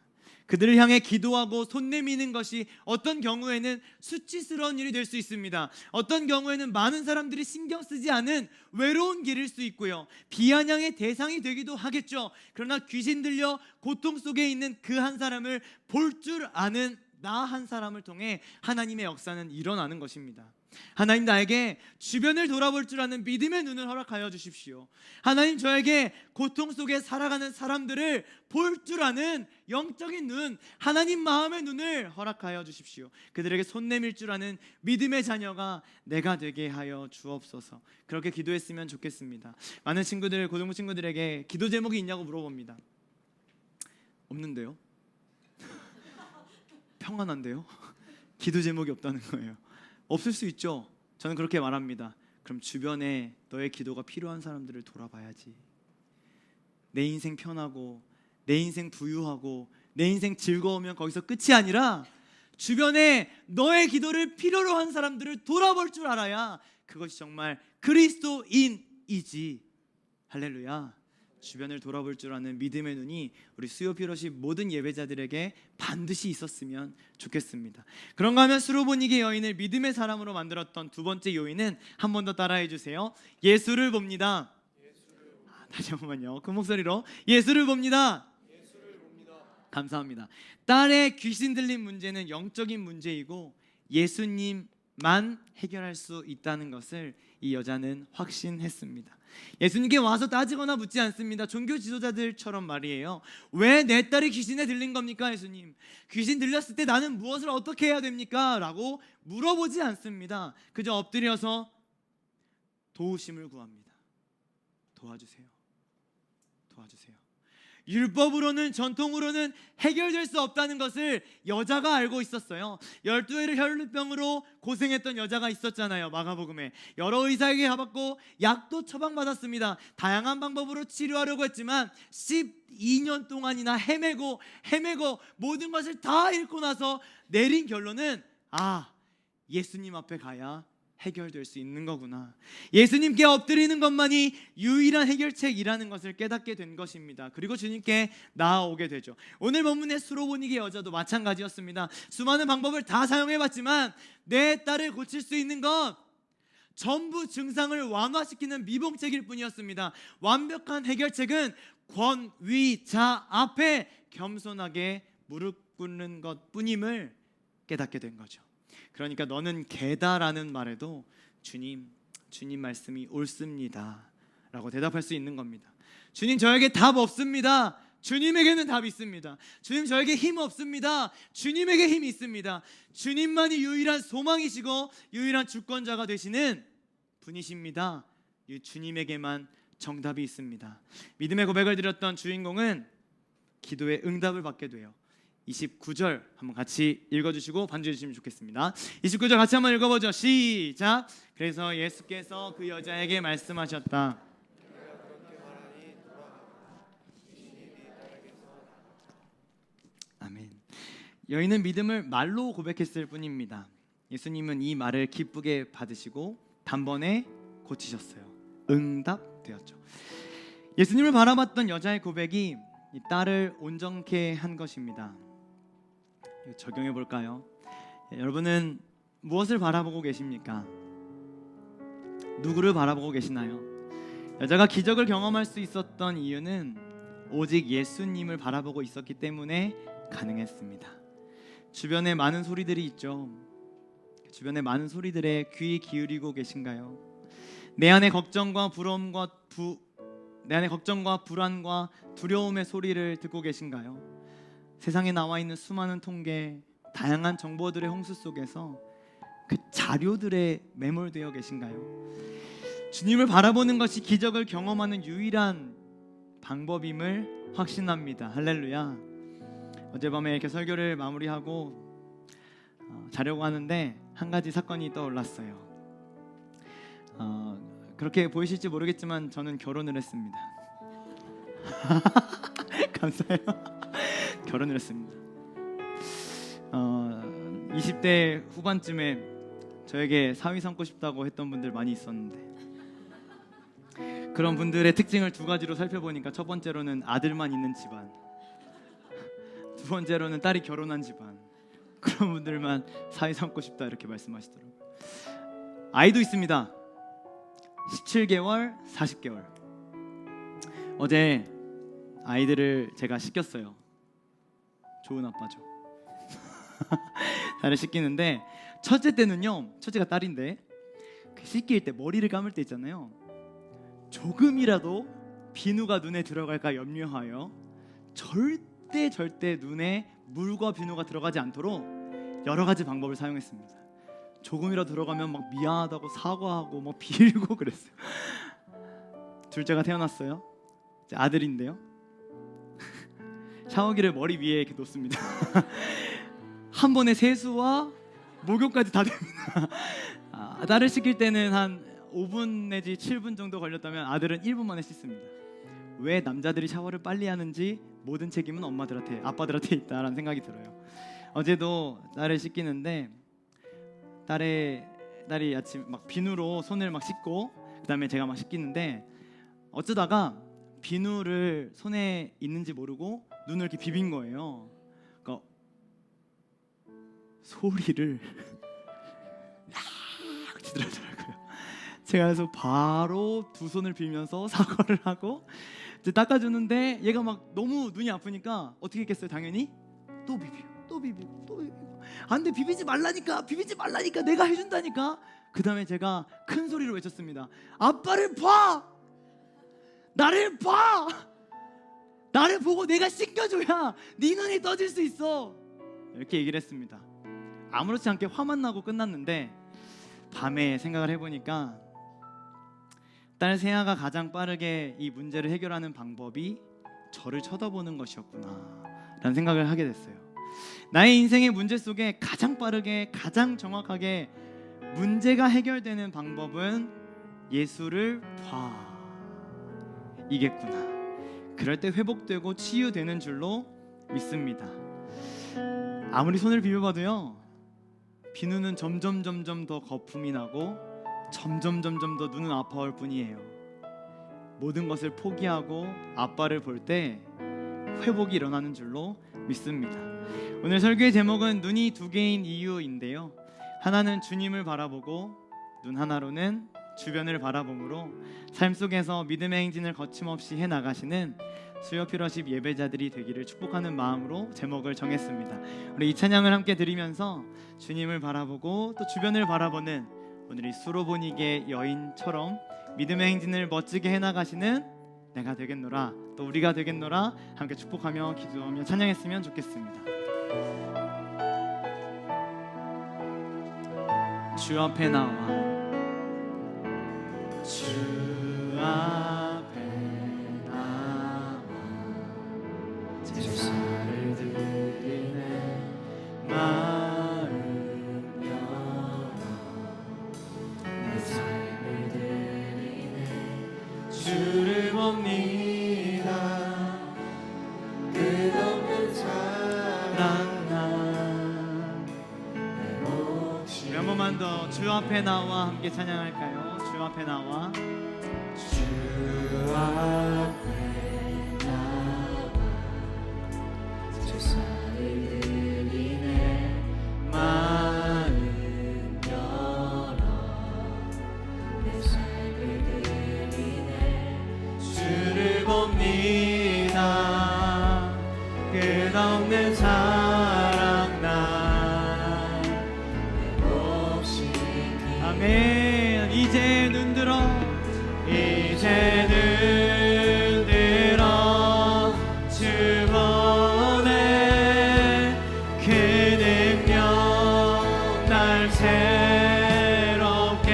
Speaker 2: 그들을 향해 기도하고 손 내미는 것이 어떤 경우에는 수치스러운 일이 될 수 있습니다. 어떤 경우에는 많은 사람들이 신경 쓰지 않은 외로운 길일 수 있고요, 비아냥의 대상이 되기도 하겠죠. 그러나 귀신 들려 고통 속에 있는 그 한 사람을 볼 줄 아는 나 한 사람을 통해 하나님의 역사는 일어나는 것입니다. 하나님, 나에게 주변을 돌아볼 줄 아는 믿음의 눈을 허락하여 주십시오. 하나님, 저에게 고통 속에 살아가는 사람들을 볼 줄 아는 영적인 눈, 하나님 마음의 눈을 허락하여 주십시오. 그들에게 손 내밀 줄 아는 믿음의 자녀가 내가 되게 하여 주옵소서. 그렇게 기도했으면 좋겠습니다. 많은 친구들, 고등부 친구들에게 기도 제목이 있냐고 물어봅니다. 없는데요? 평안한데요? 기도 제목이 없다는 거예요. 없을 수 있죠. 저는 그렇게 말합니다. 그럼 주변에 너의 기도가 필요한 사람들을 돌아봐야지. 내 인생 편하고 내 인생 부유하고 내 인생 즐거우면 거기서 끝이 아니라 주변에 너의 기도를 필요로 한 사람들을 돌아볼 줄 알아야 그것이 정말 그리스도인이지. 할렐루야. 주변을 돌아볼 줄 아는 믿음의 눈이 우리 수요 피러시 모든 예배자들에게 반드시 있었으면 좋겠습니다. 그런가 하면 수로보니게 여인을 믿음의 사람으로 만들었던 두 번째 요인은 한 번 더 따라해 주세요. 예수를 봅니다. 다시 한 번만요. 큰 목소리로 예수를 봅니다. 감사합니다. 딸의 귀신 들린 문제는 영적인 문제이고 예수님만 해결할 수 있다는 것을 이 여자는 확신했습니다. 예수님께 와서 따지거나 묻지 않습니다. 종교 지도자들처럼 말이에요. 왜 내 딸이 귀신에 들린 겁니까, 예수님? 귀신 들렸을 때 나는 무엇을 어떻게 해야 됩니까? 라고 물어보지 않습니다. 그저 엎드려서 도우심을 구합니다. 도와주세요. 도와주세요. 율법으로는 전통으로는 해결될 수 없다는 것을 여자가 알고 있었어요. 12회를 혈루병으로 고생했던 여자가 있었잖아요. 마가복음에 여러 의사에게 가봤고 약도 처방받았습니다. 다양한 방법으로 치료하려고 했지만 12년 동안이나 헤매고 모든 것을 다 잃고 나서 내린 결론은 예수님 앞에 가야 해결될 수 있는 거구나. 예수님께 엎드리는 것만이 유일한 해결책이라는 것을 깨닫게 된 것입니다. 그리고 주님께 나아오게 되죠. 오늘 본문의 수로보니게 여자도 마찬가지였습니다. 수많은 방법을 다 사용해봤지만 내 딸을 고칠 수 있는 것 전부 증상을 완화시키는 미봉책일 뿐이었습니다. 완벽한 해결책은 권위자 앞에 겸손하게 무릎 꿇는 것뿐임을 깨닫게 된 거죠. 그러니까 너는 개다라는 말에도 주님 말씀이 옳습니다 라고 대답할 수 있는 겁니다. 주님, 저에게 답 없습니다. 주님에게는 답이 있습니다. 주님, 저에게 힘 없습니다. 주님에게 힘이 있습니다. 주님만이 유일한 소망이시고 유일한 주권자가 되시는 분이십니다. 이 주님에게만 정답이 있습니다. 믿음의 고백을 드렸던 주인공은 기도의 응답을 받게 돼요. 29절 한번 같이 읽어주시고 반주해 주시면 좋겠습니다. 29절 같이 한번 읽어보죠. 시작. 그래서 예수께서 그 여자에게 말씀하셨다. 아멘. 여인은 믿음을 말로 고백했을 뿐입니다. 예수님은 이 말을 기쁘게 받으시고 단번에 고치셨어요. 응답되었죠. 예수님을 바라봤던 여자의 고백이 이 딸을 온전케 한 것입니다. 적용해 볼까요? 여러분은 무엇을 바라보고 계십니까? 누구를 바라보고 계시나요? 여자가 기적을 경험할 수 있었던 이유는 오직 예수님을 바라보고 있었기 때문에 가능했습니다. 주변에 많은 소리들이 있죠. 주변에 많은 소리들에 귀 기울이고 계신가요? 내 안에 걱정과 불안과 두려움의 소리를 듣고 계신가요? 세상에 나와 있는 수많은 통계, 다양한 정보들의 홍수 속에서 그 자료들에 매몰되어 계신가요? 주님을 바라보는 것이 기적을 경험하는 유일한 방법임을 확신합니다. 할렐루야. 어젯밤에 이렇게 설교를 마무리하고 자려고 하는데 한 가지 사건이 떠올랐어요. 그렇게 보이실지 모르겠지만 저는 결혼을 했습니다. 감사해요. 결혼을 했습니다. 20대 후반쯤에 저에게 사위 삼고 싶다고 했던 분들 많이 있었는데 그런 분들의 특징을 두 가지로 살펴보니까 첫 번째로는 아들만 있는 집안, 두 번째로는 딸이 결혼한 집안, 그런 분들만 사위 삼고 싶다 이렇게 말씀하시더라고요. 아이도 있습니다. 17개월, 40개월. 어제 아이들을 제가 씻겼어요. 좋은 아빠죠. 다를 씻기는데 첫째 때는요, 첫째가 딸인데 씻길 때 머리를 감을 때 있잖아요. 조금이라도 비누가 눈에 들어갈까 염려하여 절대 눈에 물과 비누가 들어가지 않도록 여러 가지 방법을 사용했습니다. 조금이라도 들어가면 막 미안하다고 사과하고 막 빌고 그랬어요. 둘째가 태어났어요. 이제 아들인데요. 샤워기를 머리 위에 이렇게 놓습니다. 한 번에 세수와 목욕까지 다 됩니다. 딸을 씻길 때는 한 5분 내지 7분 정도 걸렸다면 아들은 1분 만에 씻습니다. 왜 남자들이 샤워를 빨리 하는지 모든 책임은 엄마들한테, 아빠들한테 있다라는 생각이 들어요. 어제도 딸을 씻기는데 딸이 아침 막 비누로 손을 막 씻고 그다음에 제가 막 씻기는데 어쩌다가 비누를 손에 있는지 모르고 눈을 이렇게 비빈 거예요. 그러니까 소리를 막 지르더라고요. 제가 그래서 바로 두 손을 빌면서 사과를 하고 이제 닦아주는데 얘가 막 너무 눈이 아프니까 어떻게 했겠어요? 당연히 또 비비고 안돼, 비비지 말라니까 내가 해준다니까. 그 다음에 제가 큰 소리로 외쳤습니다. 아빠를 봐! 나를 봐! 나를 보고 내가 씻겨줘야 네 눈이 떠질 수 있어. 이렇게 얘기를 했습니다. 아무렇지 않게 화만 나고 끝났는데 밤에 생각을 해보니까 딸 세아가 가장 빠르게 이 문제를 해결하는 방법이 저를 쳐다보는 것이었구나 라는 생각을 하게 됐어요. 나의 인생의 문제 속에 가장 빠르게 가장 정확하게 문제가 해결되는 방법은 예수를 봐 이겠구나. 그럴 때 회복되고 치유되는 줄로 믿습니다. 아무리 손을 비벼봐도요, 비누는 점점 더 거품이 나고 점점 더 눈은 아파올 뿐이에요. 모든 것을 포기하고 아빠를 볼 때 회복이 일어나는 줄로 믿습니다. 오늘 설교의 제목은 눈이 두 개인 이유인데요, 하나는 주님을 바라보고 눈 하나로는 주변을 바라봄으로 삶 속에서 믿음의 행진을 거침없이 해나가시는 수요 피러십 예배자들이 되기를 축복하는 마음으로 제목을 정했습니다. 우리 이 찬양을 함께 드리면서 주님을 바라보고 또 주변을 바라보는 오늘 이 수로보니게 여인처럼 믿음의 행진을 멋지게 해나가시는 내가 되겠노라, 또 우리가 되겠노라 함께 축복하며 기도하며 찬양했으면 좋겠습니다. 주 앞에 나와 주 앞에 나와 제사를 드리네 마음 열어 내 삶을 드리네 주를 봅니다 끝없는 사랑 우리 한 번만 더 주 앞에 나와 함께 찬양할까요? 주 앞에 나와 주 앞에 나와 제사를 드리네 마음 열어 내 삶을 드리네 주를 봅니다 끝없는 사랑 나 몹시 아멘. 이제 눈 들어 이제 눈 들어 주 보네 그 능력 날 새롭게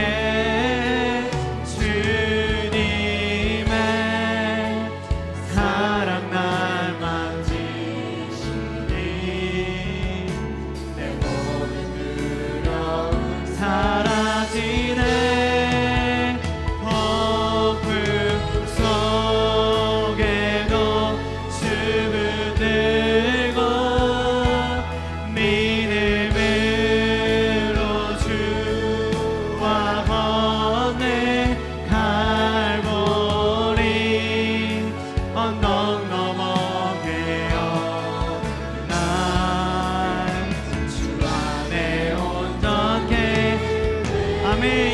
Speaker 2: 주님의 사랑 날 만지시니 내 모든 두려움 사라지네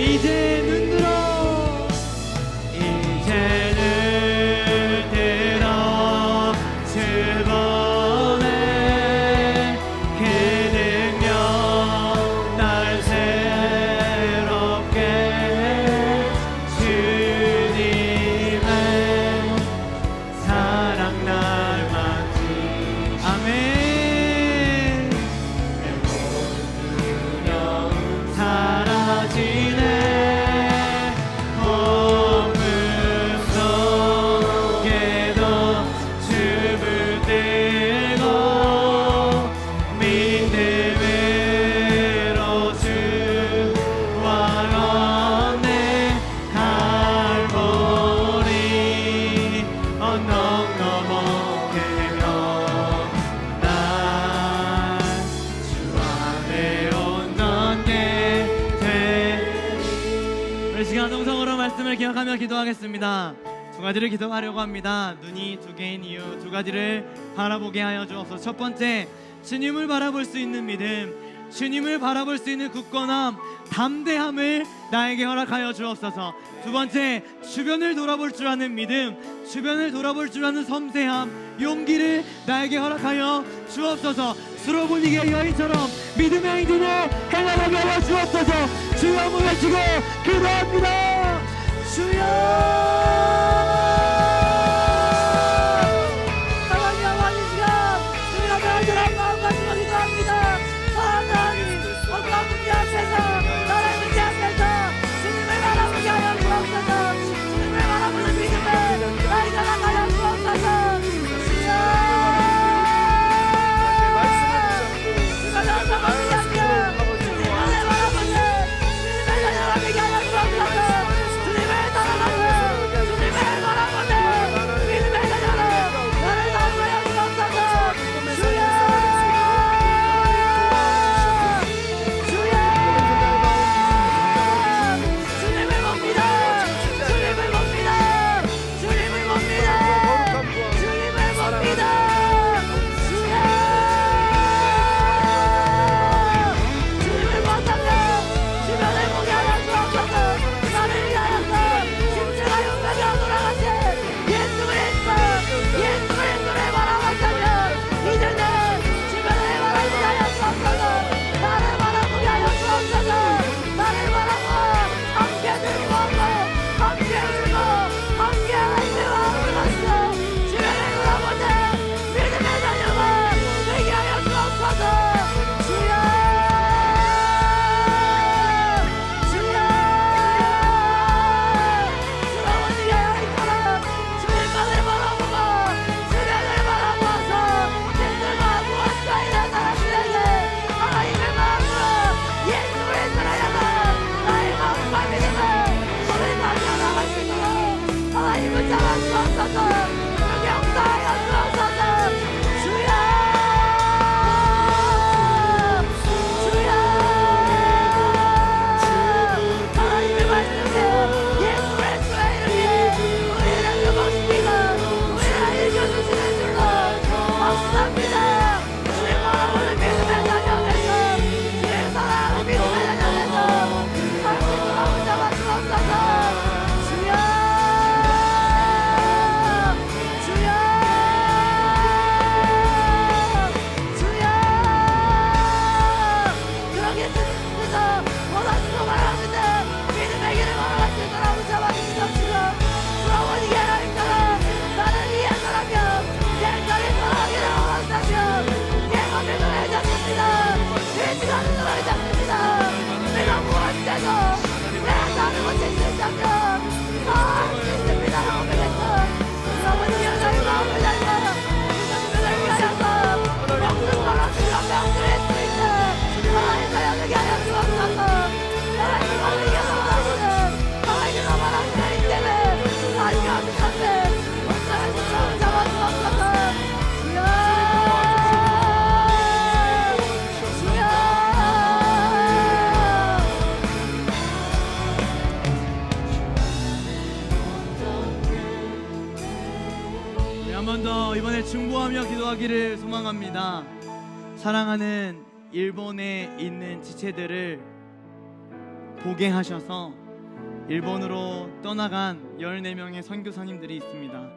Speaker 2: 이제 눈 들어 이제 눈 들어 주 보네 그 능력 날 새롭게 주님의 사랑 날 만지 아멘 내 모든 두려움 사라지네 시간 동성으로 말씀을 기억하며 기도하겠습니다. 두 가지를 기도하려고 합니다. 눈이 두 개인 이유 두 가지를 바라보게 하여 주옵소서. 첫 번째, 주님을 바라볼 수 있는 믿음, 주님을 바라볼 수 있는 굳건함, 담대함을 나에게 허락하여 주옵소서. 두 번째, 주변을 돌아볼 줄 아는 믿음, 주변을 돌아볼 줄 아는 섬세함, 용기를 나에게 허락하여 주옵소서. 스로보니게 여인처럼 믿음의 행진을 행하게 하여 주옵소서. 주여 외치고 기도합니다. 주여,
Speaker 3: 하나님 아버지 시간 주님 앞에 간절한 마음 가지고 기도합니다. 하나님 어떠한 문제 앞에서 나라의 문제 앞에서 주님을 바라보게 하여 주옵소서. 주님을 바라보는 믿음을 나에게 허락하여 주옵소서. 주여, 주가 나타나지 않게 주님만을 바라보는 주님을 전념하게 하여 주옵소서. 주님을 따라가는 주님을 바라보는 믿음의 자녀로 나를 사용하여 주옵소서. 주여, 주여, 주님을 봅니다. 주님을 봅니다. 주님을 봅니다. 주님을 봅니다. 주여, 주님을 본다면 주변을 보게 하여 주옵소서. 나를 위하여서 십자가 용가게 돌아가신 예수 그리스도를 바라본다면 이제는 주변을 바라보게 하여 주옵소서. 나를 바라보게 하여 주옵소서. 나를 바라보 함께 즐거워하고 함께 울고 함께 하나님과 함께하시고 주변을 돌아보는 믿음의 자녀가 되게 하여 주옵소서. 주여, 주여, 주라버니가 여인처럼 주님만을 바라보고 주변을 바라보아서 힘들과 무엇과 있는 사람들에게 하나님의 마음으로 예수 그리스도를 향한 나의 마음과 믿음을 고백하며 나갈 수 있도록 하나님 붙잡아 주옵소서. 그렇게 역사하여 주옵소서. 주여, 주여, 하나님의 말씀에 예수 그리스도의 이름에 우리를 펴보시고 우리를 일켜주시는 줄로 감사합니다. 주님 바라보는 믿음의 자녀에서 주님 사랑하는 믿음의 자녀에서 살 수 있도록 붙잡아 주옵소서. 주여, 주여, 주여, 그렇게 주님께서 원하시고 바라시는 믿음의 길을 걸어갈 수 있도록 붙잡아 주시옵시고 주라버니게 하나님처럼 나를 위해서라면 옛날에 돌아가기를 원한다면 내가 믿음을 잡습니다. 이 시간을 너를 잡습니다. 내가 무엇이라도 내가 다른 것이 싫다면 할 수 있습니다. 고백했어. 주라버니게 하나님 마음을 달고 주님을 위하여서 목숨 걸어주려 명줄일 수 있는 하나님 자녀되게 하여 주옵소서. 하나님과 이겨서는 하나님과 바라시는 인생을 하나님과 함께 목숨을 지켜 잡아 주옵소서. 주여, 주여,
Speaker 2: 네, 한 번 더 이번에 중보하며 기도하기를 소망합니다. 사랑하는 일본에 있는 지체들을 보게 하셔서 일본으로 떠나간 14명의 선교사님들이 있습니다.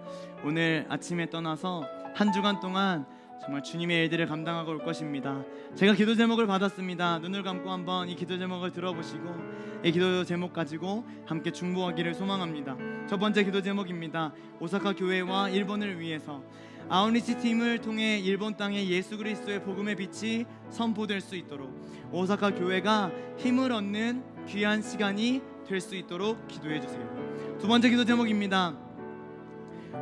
Speaker 2: 오늘 아침에 떠나서 한 주간 동안 정말 주님의 일들을 감당하고 올 것입니다. 제가 기도 제목을 받았습니다. 눈을 감고 한번 이 기도 제목을 들어보시고 이 기도 제목 가지고 함께 중보하기를 소망합니다. 첫 번째 기도 제목입니다. 오사카 교회와 일본을 위해서 아웃리치 팀을 통해 일본 땅에 예수 그리스도의 복음의 빛이 선포될 수 있도록 오사카 교회가 힘을 얻는 귀한 시간이 될 수 있도록 기도해 주세요. 두 번째 기도 제목입니다.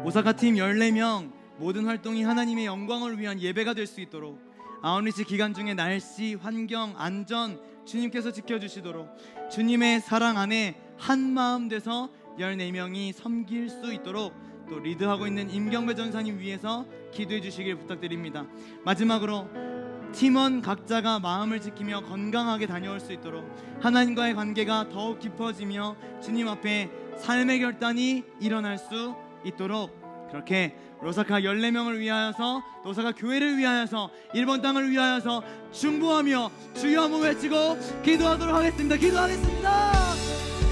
Speaker 2: 오사카 팀 14명 모든 활동이 하나님의 영광을 위한 예배가 될 수 있도록 아웃리치 기간 중에 날씨, 환경, 안전 주님께서 지켜주시도록 주님의 사랑 안에 한 마음 돼서 14명이 섬길 수 있도록 또 리드하고 있는 임경배 전사님 위해서 기도해 주시길 부탁드립니다. 마지막으로 팀원 각자가 마음을 지키며 건강하게 다녀올 수 있도록 하나님과의 관계가 더욱 깊어지며 주님 앞에 삶의 결단이 일어날 수 있도록 그렇게 로사카 14명을 위하여서 로사카 교회를 위하여서 일본 땅을 위하여서 중보하며 주여 한번 외치고 기도하도록 하겠습니다. 기도하겠습니다.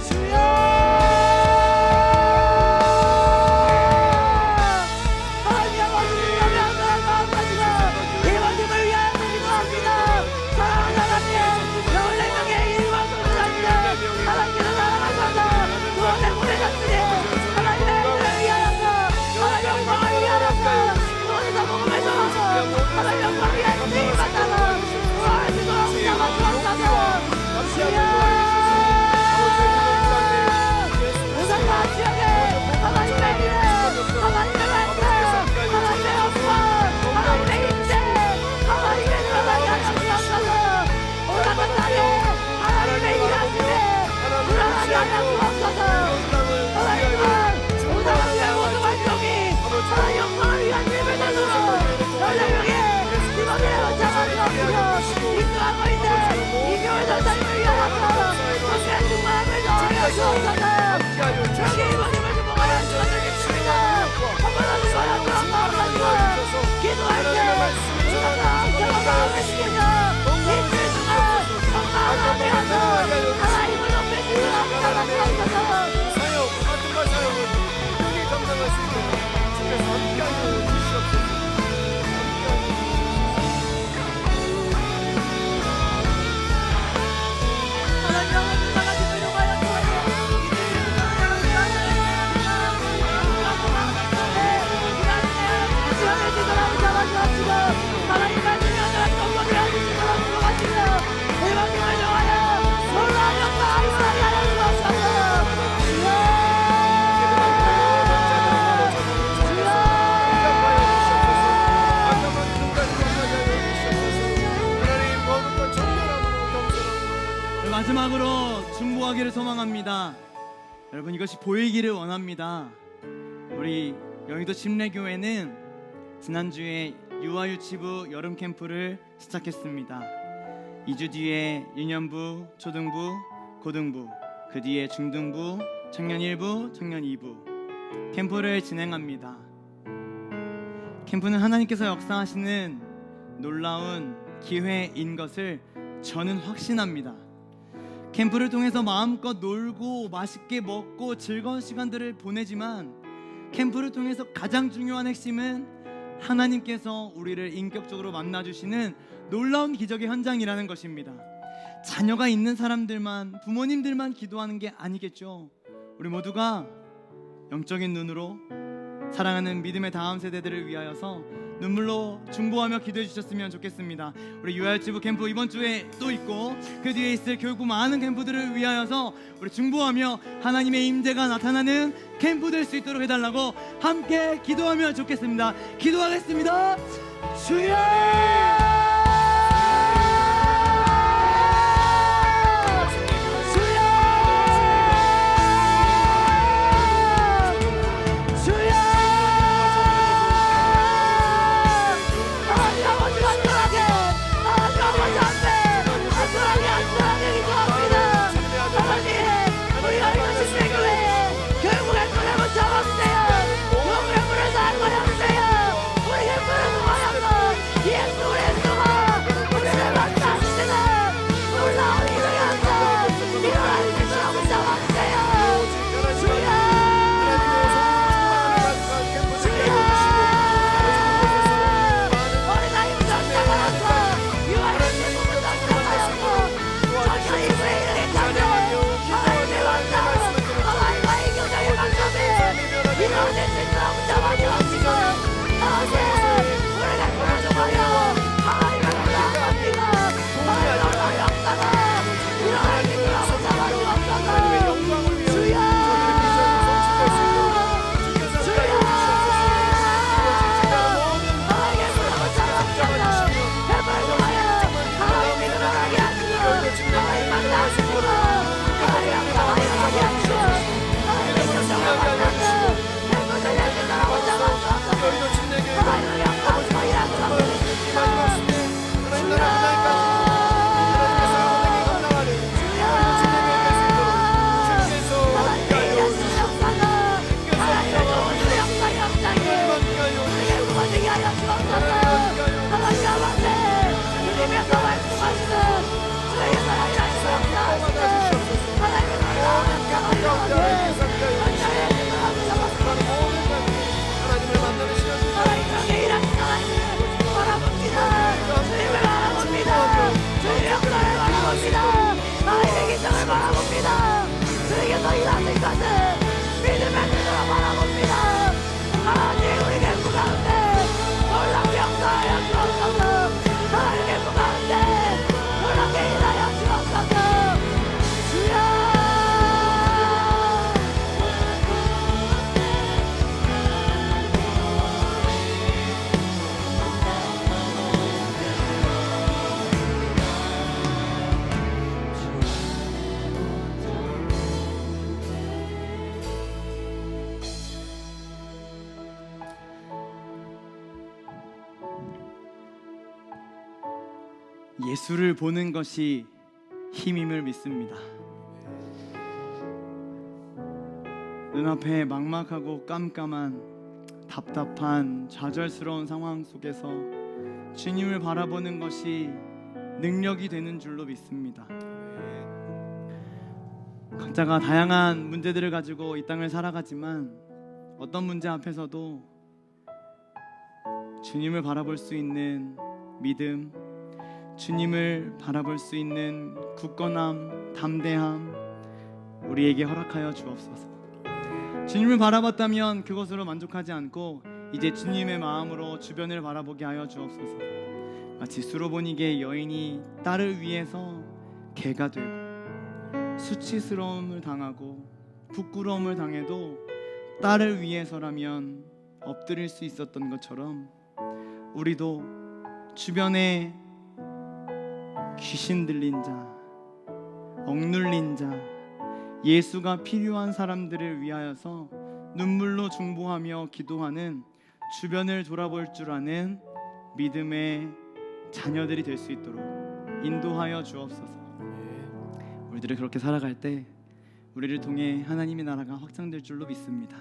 Speaker 3: 주여 하나님 아버지 위하여 마음가지고 이번님을 위하여 기도합니다. 사랑하는 하나님 영을 생명의 일방송을 합니다. 하나님께서 사랑하셔서 구원을 보내셨으니 하나님의 일을 위하여서 하나님 영광을 위하여서 구원에서 복음을 전하고 하나님 영광을 위하여 주님 만나고 구원을 주도록 잡아주옵소서. 주여 우상과 지역에 하나님의 이름 하나님의 말씀 하나님의 영광 하나님의 인재 하나님의 드러나게 하시옵소서. 오라가 땅에 하나님의 일하심에 드러나게 하시옵소서. 하나님은 우상과 모든 활동이 하나님 영광을 위한 힘을 내도록 14명의 팀원들을 잡아주옵소서. 인도하고 있는 이 교회들 삶을 위하여서 성실한 충만함을 더하여 주옵소서. 저기 이번님을 주목하여 주어드리겠습니다. 한번 하시고요. 그런 마음 가지고 기도할 때 주셔서 경험하고 계시며 이틀 동안 정말 하나님께서 하나님을 높이시도록 부탁하옵소서.
Speaker 4: 사역, 같은 말 사역을 여기 감당할 수 있도록 주께서 함께하여 주시옵소서.
Speaker 3: 하나님 영원히 나가지 이동하여 주옵소서. 시간을 지도록 잡아주옵시고 하나님 말씀이 오늘 공부를 해주시도록 주옵시며 일반님을 정하여 놀라운 역사 일어나게 하여 주옵소서. 주여
Speaker 2: 마지막으로 중보하기를 소망합니다. 여러분 이것이 보이기를 원합니다. 우리 여의도 침례교회는 지난주에 유아유치부 여름 캠프를 시작했습니다. 2주 뒤에 유년부, 초등부, 고등부, 그 뒤에 중등부, 청년 1부, 청년 2부 캠프를 진행합니다. 캠프는 하나님께서 역사하시는 놀라운 기회인 것을 저는 확신합니다. 캠프를 통해서 마음껏 놀고 맛있게 먹고 즐거운 시간들을 보내지만 캠프를 통해서 가장 중요한 핵심은 하나님께서 우리를 인격적으로 만나주시는 놀라운 기적의 현장이라는 것입니다. 자녀가 있는 사람들만, 부모님들만 기도하는 게 아니겠죠. 우리 모두가 영적인 눈으로 사랑하는 믿음의 다음 세대들을 위하여서 눈물로 중보하며 기도해 주셨으면 좋겠습니다. 우리 유아유치부 캠프 이번 주에 또 있고 그 뒤에 있을 교육부 많은 캠프들을 위하여서 우리 중보하며 하나님의 임재가 나타나는 캠프 될 수 있도록 해달라고 함께 기도하면 좋겠습니다. 기도하겠습니다. 주여! 예수의
Speaker 3: 충만하시는 주의 사랑이라
Speaker 4: 받아 주시옵소서.
Speaker 3: 하나님의 놀라운
Speaker 4: 가운데 하나님의 상자여
Speaker 3: 현장에 사랑을 잡았습니다.
Speaker 4: 모든 자들이 하나님을 만나는 시간을
Speaker 3: 하나님 가운데 일하신 하나님을 바라봅니다. 주님을 바라봅니다. 주의 역사를 바라봅니다. 하나님의 기적을 바라봅니다. 주님께서 일하신 것을 믿음의 눈으로 바라봅니다. 하나님 우리 객부 가운데 놀라운 역사하여 주옵소서. 하나님 객부 가운데 놀랍게 일하여 주옵소서. 주여
Speaker 2: 예수를 보는 것이 힘임을 믿습니다. 눈앞에 막막하고 깜깜한 답답한 좌절스러운 상황 속에서 주님을 바라보는 것이 능력이 되는 줄로 믿습니다. 각자가 다양한 문제들을 가지고 이 땅을 살아가지만 어떤 문제 앞에서도 주님을 바라볼 수 있는 믿음, 주님을 바라볼 수 있는 굳건함, 담대함 우리에게 허락하여 주옵소서. 주님을 바라봤다면 그것으로 만족하지 않고 이제 주님의 마음으로 주변을 바라보게 하여 주옵소서. 마치 수로보니게 여인이 딸을 위해서 개가 되고 수치스러움을 당하고 부끄러움을 당해도 딸을 위해서라면 엎드릴 수 있었던 것처럼 우리도 주변에 귀신 들린 자, 억눌린 자, 예수가 필요한 사람들을 위하여서 눈물로 중보하며 기도하는 주변을 돌아볼 줄 아는 믿음의 자녀들이 될 수 있도록 인도하여 주옵소서. 우리들이 그렇게 살아갈 때 우리를 통해 하나님의 나라가 확장될 줄로 믿습니다.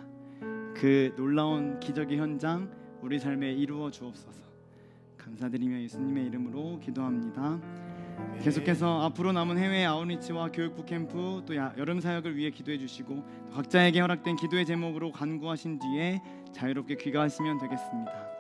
Speaker 2: 그 놀라운 기적의 현장 우리 삶에 이루어 주옵소서. 감사드리며 예수님의 이름으로 기도합니다. 계속해서 앞으로 남은 해외 아웃리치와 교육부 캠프 또 여름 사역을 위해 기도해 주시고 각자에게 허락된 기도의 제목으로 간구하신 뒤에 자유롭게 귀가하시면 되겠습니다.